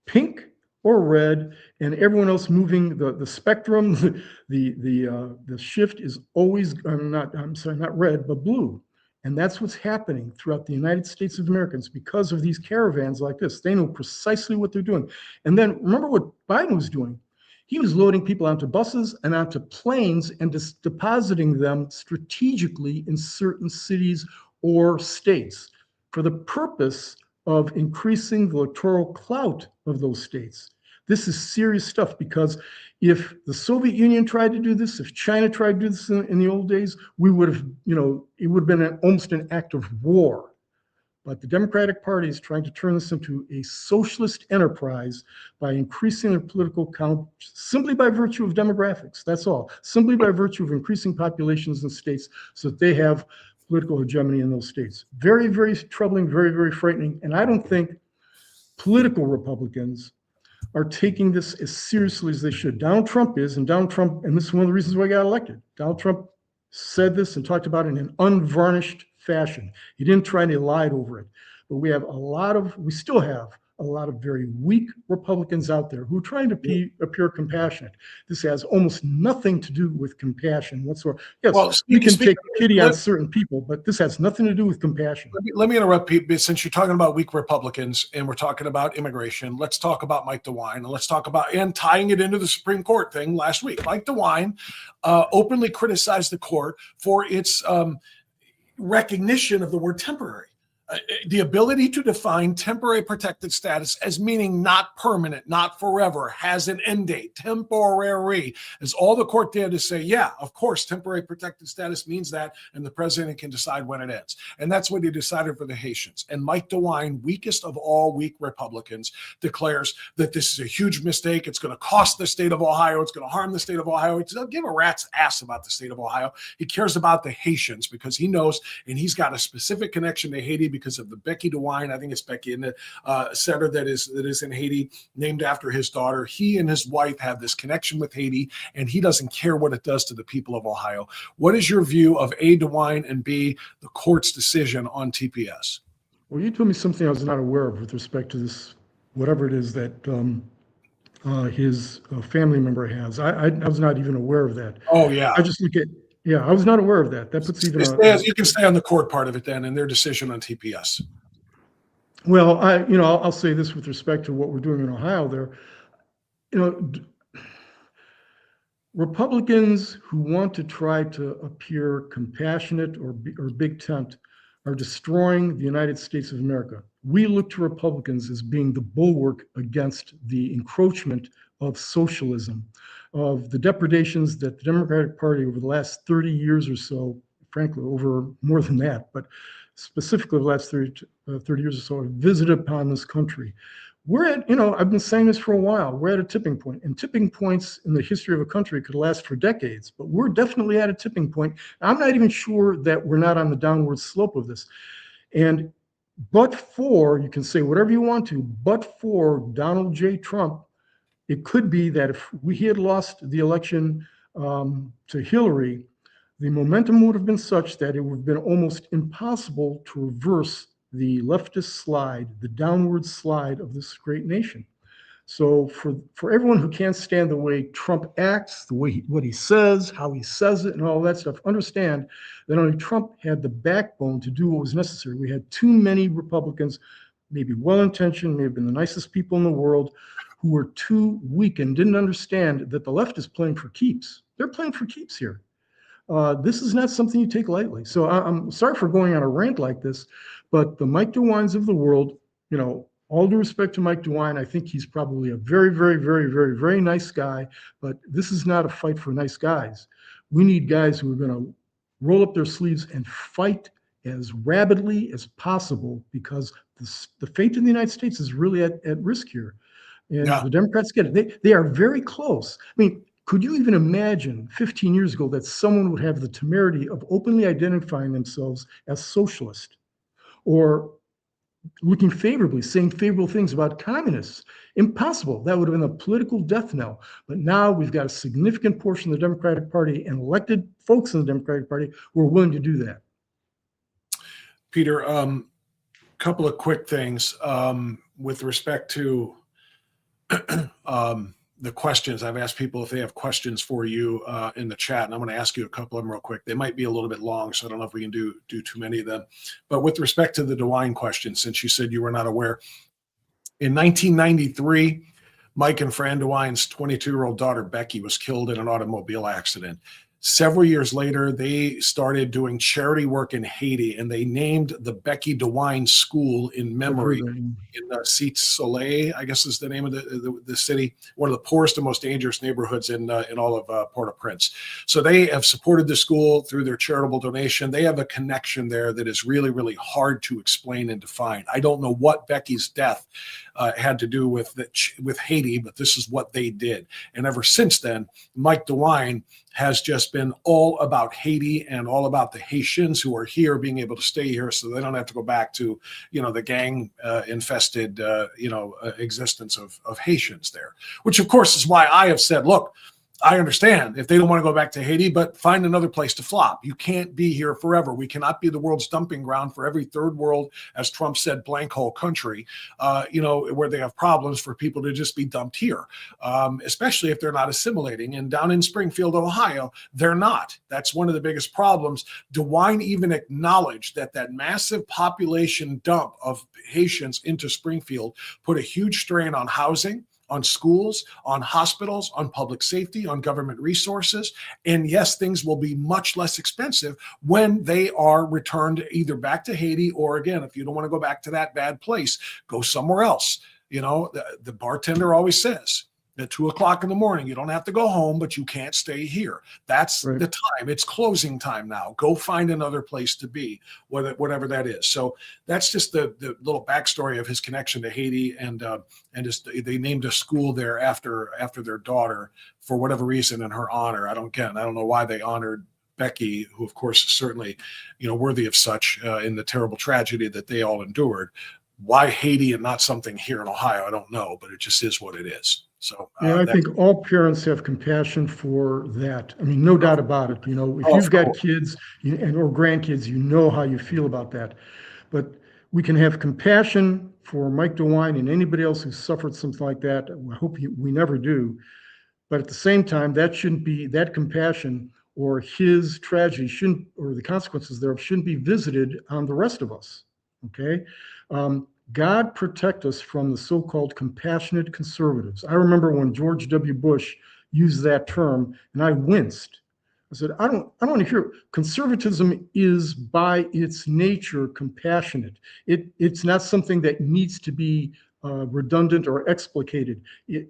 pink or red, and everyone else moving the spectrum. The shift is always not red, but blue. And that's what's happening throughout the United States of America. It's because of these caravans like this. They know precisely what they're doing. And then remember what Biden was doing. He was loading people onto buses and onto planes and just depositing them strategically in certain cities or states for the purpose of increasing the electoral clout of those states. This is serious stuff, because if the Soviet Union tried to do this, if China tried to do this in the old days, we would have, it would have been almost an act of war. But the Democratic Party is trying to turn this into a socialist enterprise by increasing their political count simply by virtue of demographics. That's all. Simply by virtue of increasing populations in states so that they have political hegemony in those states. Very, very troubling, very, very frightening. And I don't think political Republicans are taking this as seriously as they should. Donald Trump is, and Donald Trump, and this is one of the reasons why he got elected. Donald Trump said this and talked about it in an unvarnished fashion. He didn't try to lie over it. But we still have a lot of very weak Republicans out there who are trying to appear compassionate. This has almost nothing to do with compassion whatsoever. Yes, you can take pity on certain people, but this has nothing to do with compassion. Let me interrupt, Pete, since you're talking about weak Republicans and we're talking about immigration. Let's talk about Mike DeWine, and let's talk about, and tying it into the Supreme Court thing last week. Mike DeWine openly criticized the court for its recognition of the word temporary. The ability to define temporary protected status as meaning not permanent, not forever, has an end date. Temporary is all the court did to say, yeah, of course, temporary protected status means that, and the president can decide when it ends. And that's what he decided for the Haitians. And Mike DeWine, weakest of all weak Republicans, declares that this is a huge mistake. It's going to cost the state of Ohio. It's going to harm the state of Ohio. He doesn't give a rat's ass about the state of Ohio. He cares about the Haitians because he knows, and he's got a specific connection to Haiti because of the Becky DeWine, I think it's Becky, in the center that is in Haiti, named after his daughter. He and his wife have this connection with Haiti, and he doesn't care what it does to the people of Ohio. What is your view of A, DeWine, and B, the court's decision on TPS? Well, you told me something I was not aware of with respect to this, whatever it is that his family member has. I was not even aware of that. Oh, yeah. I just look at, yeah, I was not aware of that. That puts even you can stay on the court part of it then, and their decision on TPS. Well, I'll say this with respect to what we're doing in Ohio there. Republicans who want to try to appear compassionate or big tent are destroying the United States of America. We look to Republicans as being the bulwark against the encroachment of socialism, of the depredations that the Democratic Party over the last 30 years or so, frankly, over more than that, but specifically the last 30 years or so, have visited upon this country. We're at, I've been saying this for a while, we're at a tipping point, and tipping points in the history of a country could last for decades, but we're definitely at a tipping point. I'm not even sure that we're not on the downward slope of this. And but for, you can say whatever you want to, but for Donald J. Trump, it could be that if he had lost the election to Hillary, the momentum would have been such that it would have been almost impossible to reverse the leftist slide, the downward slide of this great nation. So for everyone who can't stand the way Trump acts, the way what he says, how he says it, and all that stuff, understand that only Trump had the backbone to do what was necessary. We had too many Republicans, maybe well-intentioned, may have been the nicest people in the world, who were too weak and didn't understand that the left is playing for keeps. They're playing for keeps here. This is not something you take lightly. So I'm sorry for going on a rant like this, but the Mike DeWines of the world, all due respect to Mike DeWine, I think he's probably a very, very, very, very, very nice guy, but this is not a fight for nice guys. We need guys who are going to roll up their sleeves and fight as rabidly as possible, because the fate of the United States is really at risk here. And the Democrats get it. They are very close. I mean, could you even imagine 15 years ago that someone would have the temerity of openly identifying themselves as socialist, or looking favorably, saying favorable things about communists? Impossible. That would have been a political death knell. But now we've got a significant portion of the Democratic Party and elected folks in the Democratic Party who are willing to do that. Peter, couple of quick things with respect to the questions. I've asked people if they have questions for you in the chat, and I'm going to ask you a couple of them real quick. They might be a little bit long, so I don't know if we can do too many of them. But with respect to the DeWine question, since you said you were not aware, in 1993, Mike and Fran DeWine's 22-year-old daughter, Becky, was killed in an automobile accident. Several years later, they started doing charity work in Haiti, and they named the Becky DeWine School in memory in Cite Soleil, I guess is the name of the city, one of the poorest and most dangerous neighborhoods in all of Port-au-Prince. So they have supported the school through their charitable donation. They have a connection there that is really, really hard to explain and define. I don't know what Becky's death had to do with Haiti, but this is what they did. And ever since then, Mike DeWine has just been all about Haiti and all about the Haitians who are here being able to stay here so they don't have to go back to, the gang infested, existence of Haitians there, which of course is why I have said, look, I understand if they don't want to go back to Haiti, but find another place to flop. You can't be here forever. We cannot be the world's dumping ground for every third world, as Trump said, blank hole country, where they have problems for people to just be dumped here, especially if they're not assimilating. And down in Springfield, Ohio, they're not. That's one of the biggest problems. DeWine even acknowledged that massive population dump of Haitians into Springfield put a huge strain on housing, on schools, on hospitals, on public safety, on government resources. And yes, things will be much less expensive when they are returned either back to Haiti, or again, if you don't want to go back to that bad place, go somewhere else. The bartender always says at 2:00 in the morning, you don't have to go home, but you can't stay here. That's right. The time. It's closing time now. Go find another place to be, whatever that is. So that's just the little backstory of his connection to Haiti, and they named a school there after their daughter for whatever reason in her honor. I don't know why they honored Becky, who of course is certainly worthy of such in the terrible tragedy that they all endured. Why Haiti and not something here in Ohio, I don't know, but it just is what it is. So I think all parents have compassion for that. I mean, no doubt about it. If you've got kids or grandkids, how you feel about that. But we can have compassion for Mike DeWine and anybody else who suffered something like that. I hope we never do. But at the same time, that compassion or his tragedy or the consequences thereof shouldn't be visited on the rest of us. Okay. God protect us from the so-called compassionate conservatives. I remember when George W. Bush used that term, and I winced. I said, I don't want to hear. Conservatism is by its nature compassionate. It's not something that needs to be redundant or explicated.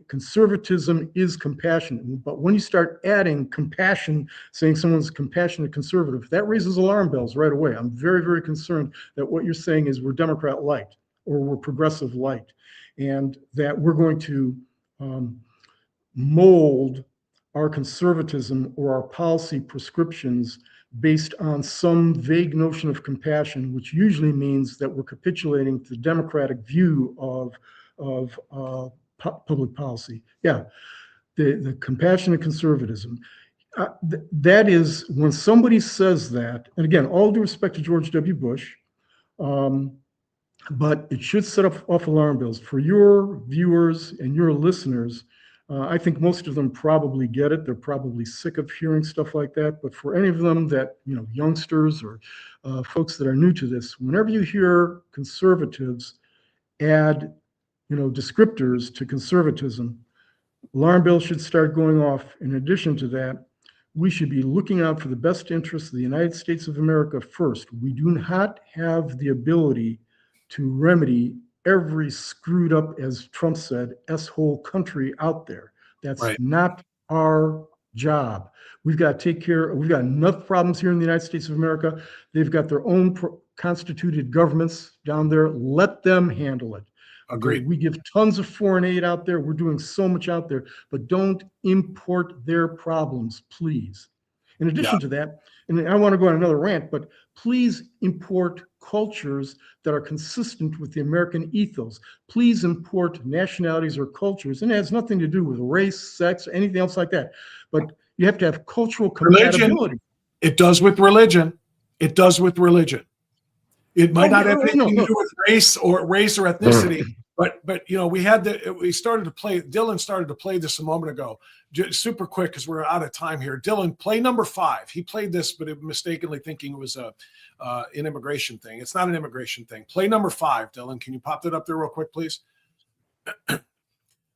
Conservatism is compassionate. But when you start adding compassion, saying someone's compassionate conservative, that raises alarm bells right away. I'm very, very concerned that what you're saying is we're Democrat light or we're progressive light, and that we're going to mold our conservatism or our policy prescriptions based on some vague notion of compassion, which usually means that we're capitulating to the democratic view of public policy. Yeah, the compassionate conservatism. That is when somebody says that, and again, all due respect to George W. Bush, but it should set off alarm bells for your viewers and your listeners. I think most of them probably get it. They're probably sick of hearing stuff like that. But for any of them that, youngsters or folks that are new to this, whenever you hear conservatives add, descriptors to conservatism, alarm bells should start going off. In addition to that, we should be looking out for the best interests of the United States of America first. We do not have the ability to remedy every screwed up, as Trump said, S-hole country out there. That's right. Not our job. We've got to take care. We've got enough problems here in the United States of America. They've got their own constituted governments down there. Let them handle it. Agreed. We give tons of foreign aid out there. We're doing so much out there, but don't import their problems, please. In addition to that, and I want to go on another rant, but please import cultures that are consistent with the American ethos. Please import nationalities or cultures, and it has nothing to do with race, sex, anything else like that. But you have to have cultural compatibility. Religion. It does with religion. It does with religion. It might not have anything to do with race or ethnicity. But Dylan started to play this a moment ago, just super quick because we're out of time here. Dylan, play number 5. He played this, but mistakenly thinking it was an immigration thing. It's not an immigration thing. Play number 5, Dylan. Can you pop that up there real quick, please?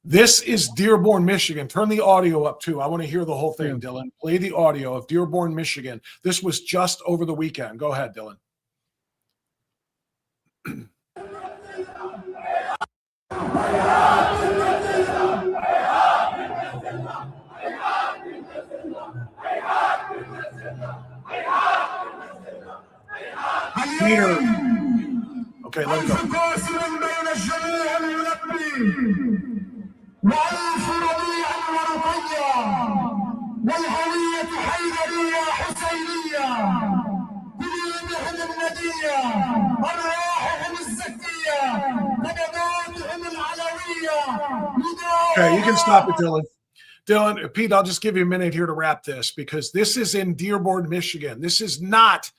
This is Dearborn, Michigan. Turn the audio up too. I want to hear the whole thing, Dylan. Play the audio of Dearborn, Michigan. This was just over the weekend. Go ahead, Dylan. Peter. Okay, let it go. Okay, you can stop it, Dylan. Dylan, Pete, I'll just give you a minute here to wrap this because this is in Dearborn, Michigan. This is not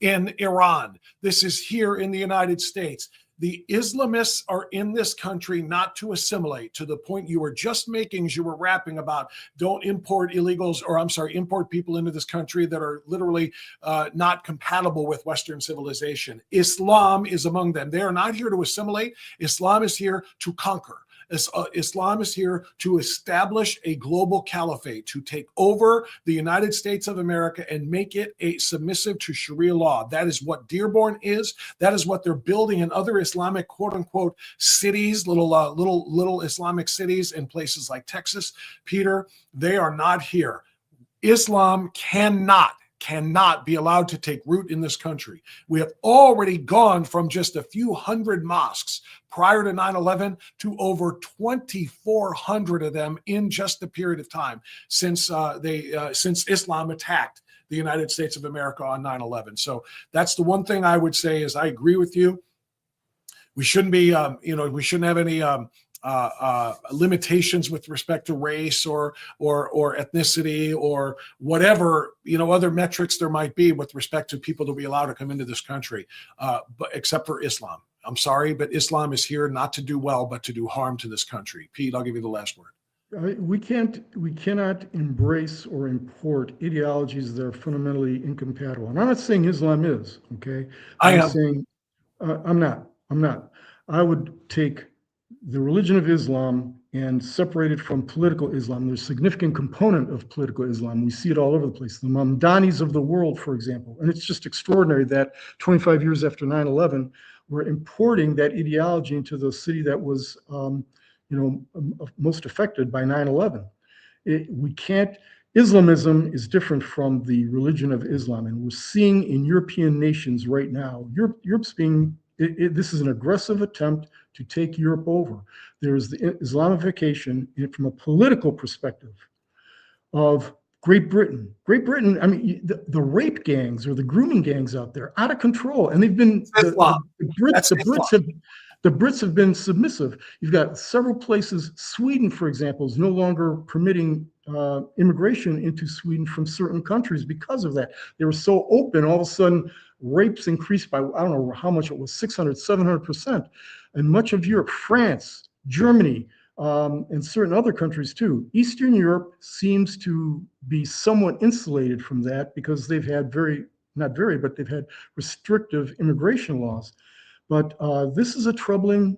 in Iran. This is here in the United States. The Islamists are in this country not to assimilate, to the point you were just making as you were rapping about don't import illegals, or import people into this country that are literally not compatible with Western civilization. Islam is among them. They are not here to assimilate. Islam is here to conquer. Islam is here to establish a global caliphate, to take over the United States of America and make it submissive to Sharia law. That is what Dearborn is. That is what they're building in other Islamic, quote unquote, cities, little Islamic cities in places like Texas. Peter, they are not here. Islam cannot be allowed to take root in this country. We have already gone from just a few hundred mosques prior to 9/11 to over 2,400 of them in just a period of time since Islam attacked the United States of America on 9/11. So that's the one thing I would say is I agree with you. We shouldn't be, we shouldn't have any limitations with respect to race or ethnicity or whatever, other metrics there might be with respect to people to be allowed to come into this country, but except for Islam. I'm sorry, but Islam is here not to do well, but to do harm to this country. Pete, I'll give you the last word. We cannot embrace or import ideologies that are fundamentally incompatible. And I'm not saying Islam is, okay? I'm saying I'm not. I would take the religion of Islam and separated from political Islam. There's a significant component of political Islam. We see it all over the place. The Mamdanis of the world, for example. And it's just extraordinary that 25 years after 9/11, we're importing that ideology into the city that was, most affected by 9/11. We can't. Islamism is different from the religion of Islam, and we're seeing in European nations right now, Europe's being, this is an aggressive attempt to take Europe over. There is the Islamification from a political perspective of Great Britain. Great Britain, I mean, the rape gangs or the grooming gangs out there, out of control, and they've been, the Brits have been submissive. You've got several places. Sweden, for example, is no longer permitting immigration into Sweden from certain countries because of that. They were so open. All of a sudden, rapes increased by, I don't know how much it was, 600, 700%. And much of Europe, France, Germany, and certain other countries too. Eastern Europe seems to be somewhat insulated from that because they've had but they've had restrictive immigration laws. But this is a troubling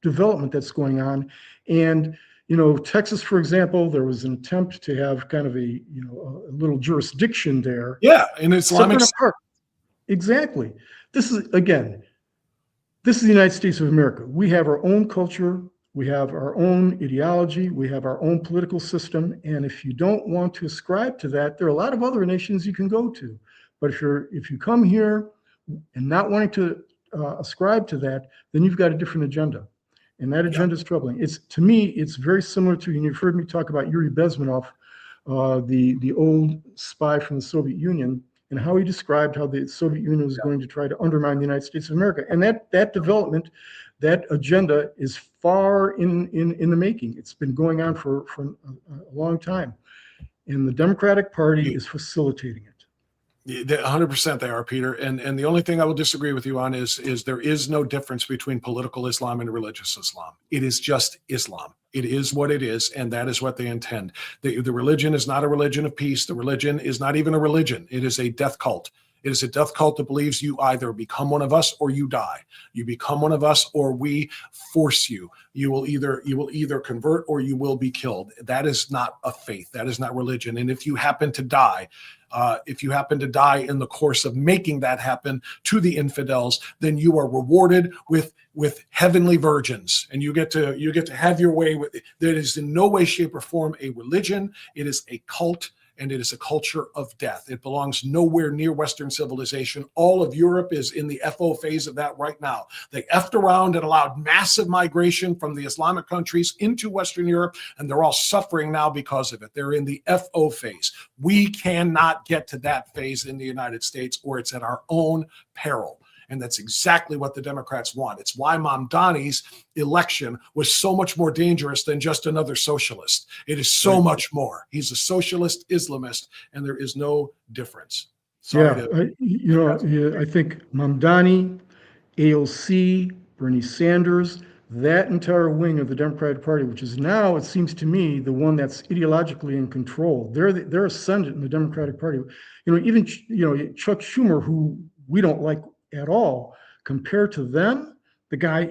development that's going on. And, Texas, for example, there was an attempt to have kind of a little jurisdiction there. Yeah, in Islamic. Exactly. This is the United States of America. We have our own culture. We have our own ideology. We have our own political system. And if you don't want to ascribe to that, there are a lot of other nations you can go to. But if you come here and not wanting to ascribe to that, then you've got a different agenda. And that agenda is troubling. To me, it's very similar to, and you've heard me talk about Yuri Bezmenov, the old spy from the Soviet Union, and how he described how the Soviet Union was going to try to undermine the United States of America. And that development, that agenda is far in the making. It's been going on for a long time. And the Democratic Party is facilitating it. 100% they are, Peter. And the only thing I will disagree with you on is there is no difference between political Islam and religious Islam. It is just Islam. It is what it is, and that is what they intend. The religion is not a religion of peace. The religion is not even a religion. It is a death cult. It is a death cult that believes you either become one of us or you die. You become one of us or we force you. You will either convert or you will be killed. That is not a faith. That is not religion. And if you happen to die, in the course of making that happen to the infidels, then you are rewarded with heavenly virgins, and you get to have your way with it. That is in no way, shape, or form a religion. It is a cult. And it is a culture of death. It belongs nowhere near Western civilization. All of Europe is in the FO phase of that right now. They effed around and allowed massive migration from the Islamic countries into Western Europe, and they're all suffering now because of it. They're in the FO phase. We cannot get to that phase in the United States, or it's at our own peril. And that's exactly what the Democrats want. It's why Mamdani's election was so much more dangerous than just another socialist. It is so much more. He's a socialist Islamist, and there is no difference. I think Mamdani, AOC, Bernie Sanders, that entire wing of the Democratic Party, which is now, it seems to me, the one that's ideologically in control. They're ascendant in the Democratic Party. Even Chuck Schumer, who we don't like at all, compared to them, the guy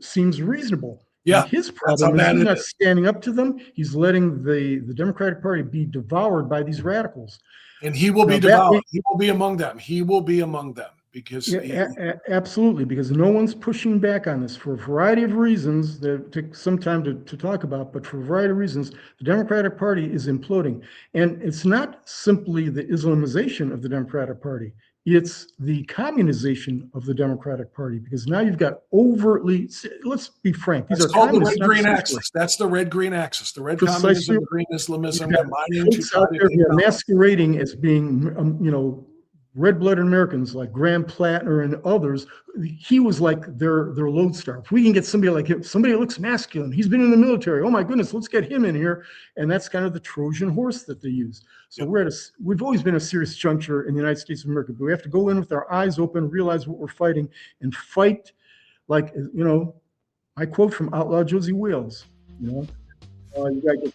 seems reasonable. Yeah, and his problem is he's not standing up to them. He's letting the Democratic Party be devoured by these radicals. And he will be devoured. He will be among them. He will be among them because absolutely, because no one's pushing back on this for a variety of reasons that take some time to talk about, but for a variety of reasons, the Democratic Party is imploding. And it's not simply the Islamization of the Democratic Party. It's the communization of the Democratic Party, because now you've got overtly, let's be frank, these are called the red-green axis. That's the red-green axis. The red communism, the green Islamism, combining they're masquerading as being, red-blooded Americans like Graham Plattner and others. He was like their lodestar. If we can get somebody like him, somebody that looks masculine, he's been in the military. Oh my goodness, let's get him in here. And that's kind of the Trojan horse that they use. So we've always been a serious juncture in the United States of America, but we have to go in with our eyes open, realize what we're fighting, and fight like, I quote from Outlaw Josie Wales, you gotta get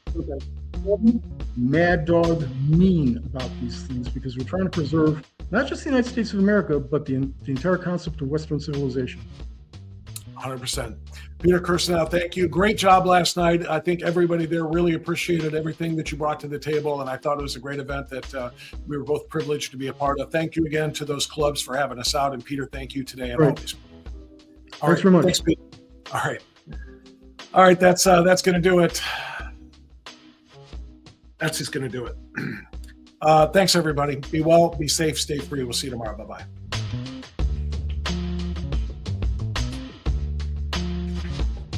mad dog mean about these things, because we're trying to preserve not just the United States of America, but the entire concept of Western civilization. 100%. Peter Kirsanow, thank you. Great job last night. I think everybody there really appreciated everything that you brought to the table, and I thought it was a great event that we were both privileged to be a part of. Thank you again to those clubs for having us out, and Peter, thank you today and always. Thanks very much. Thanks, Peter. All right. That's going to do it. That's just going to do it. Thanks, everybody. Be well, be safe, stay free. We'll see you tomorrow. Bye-bye.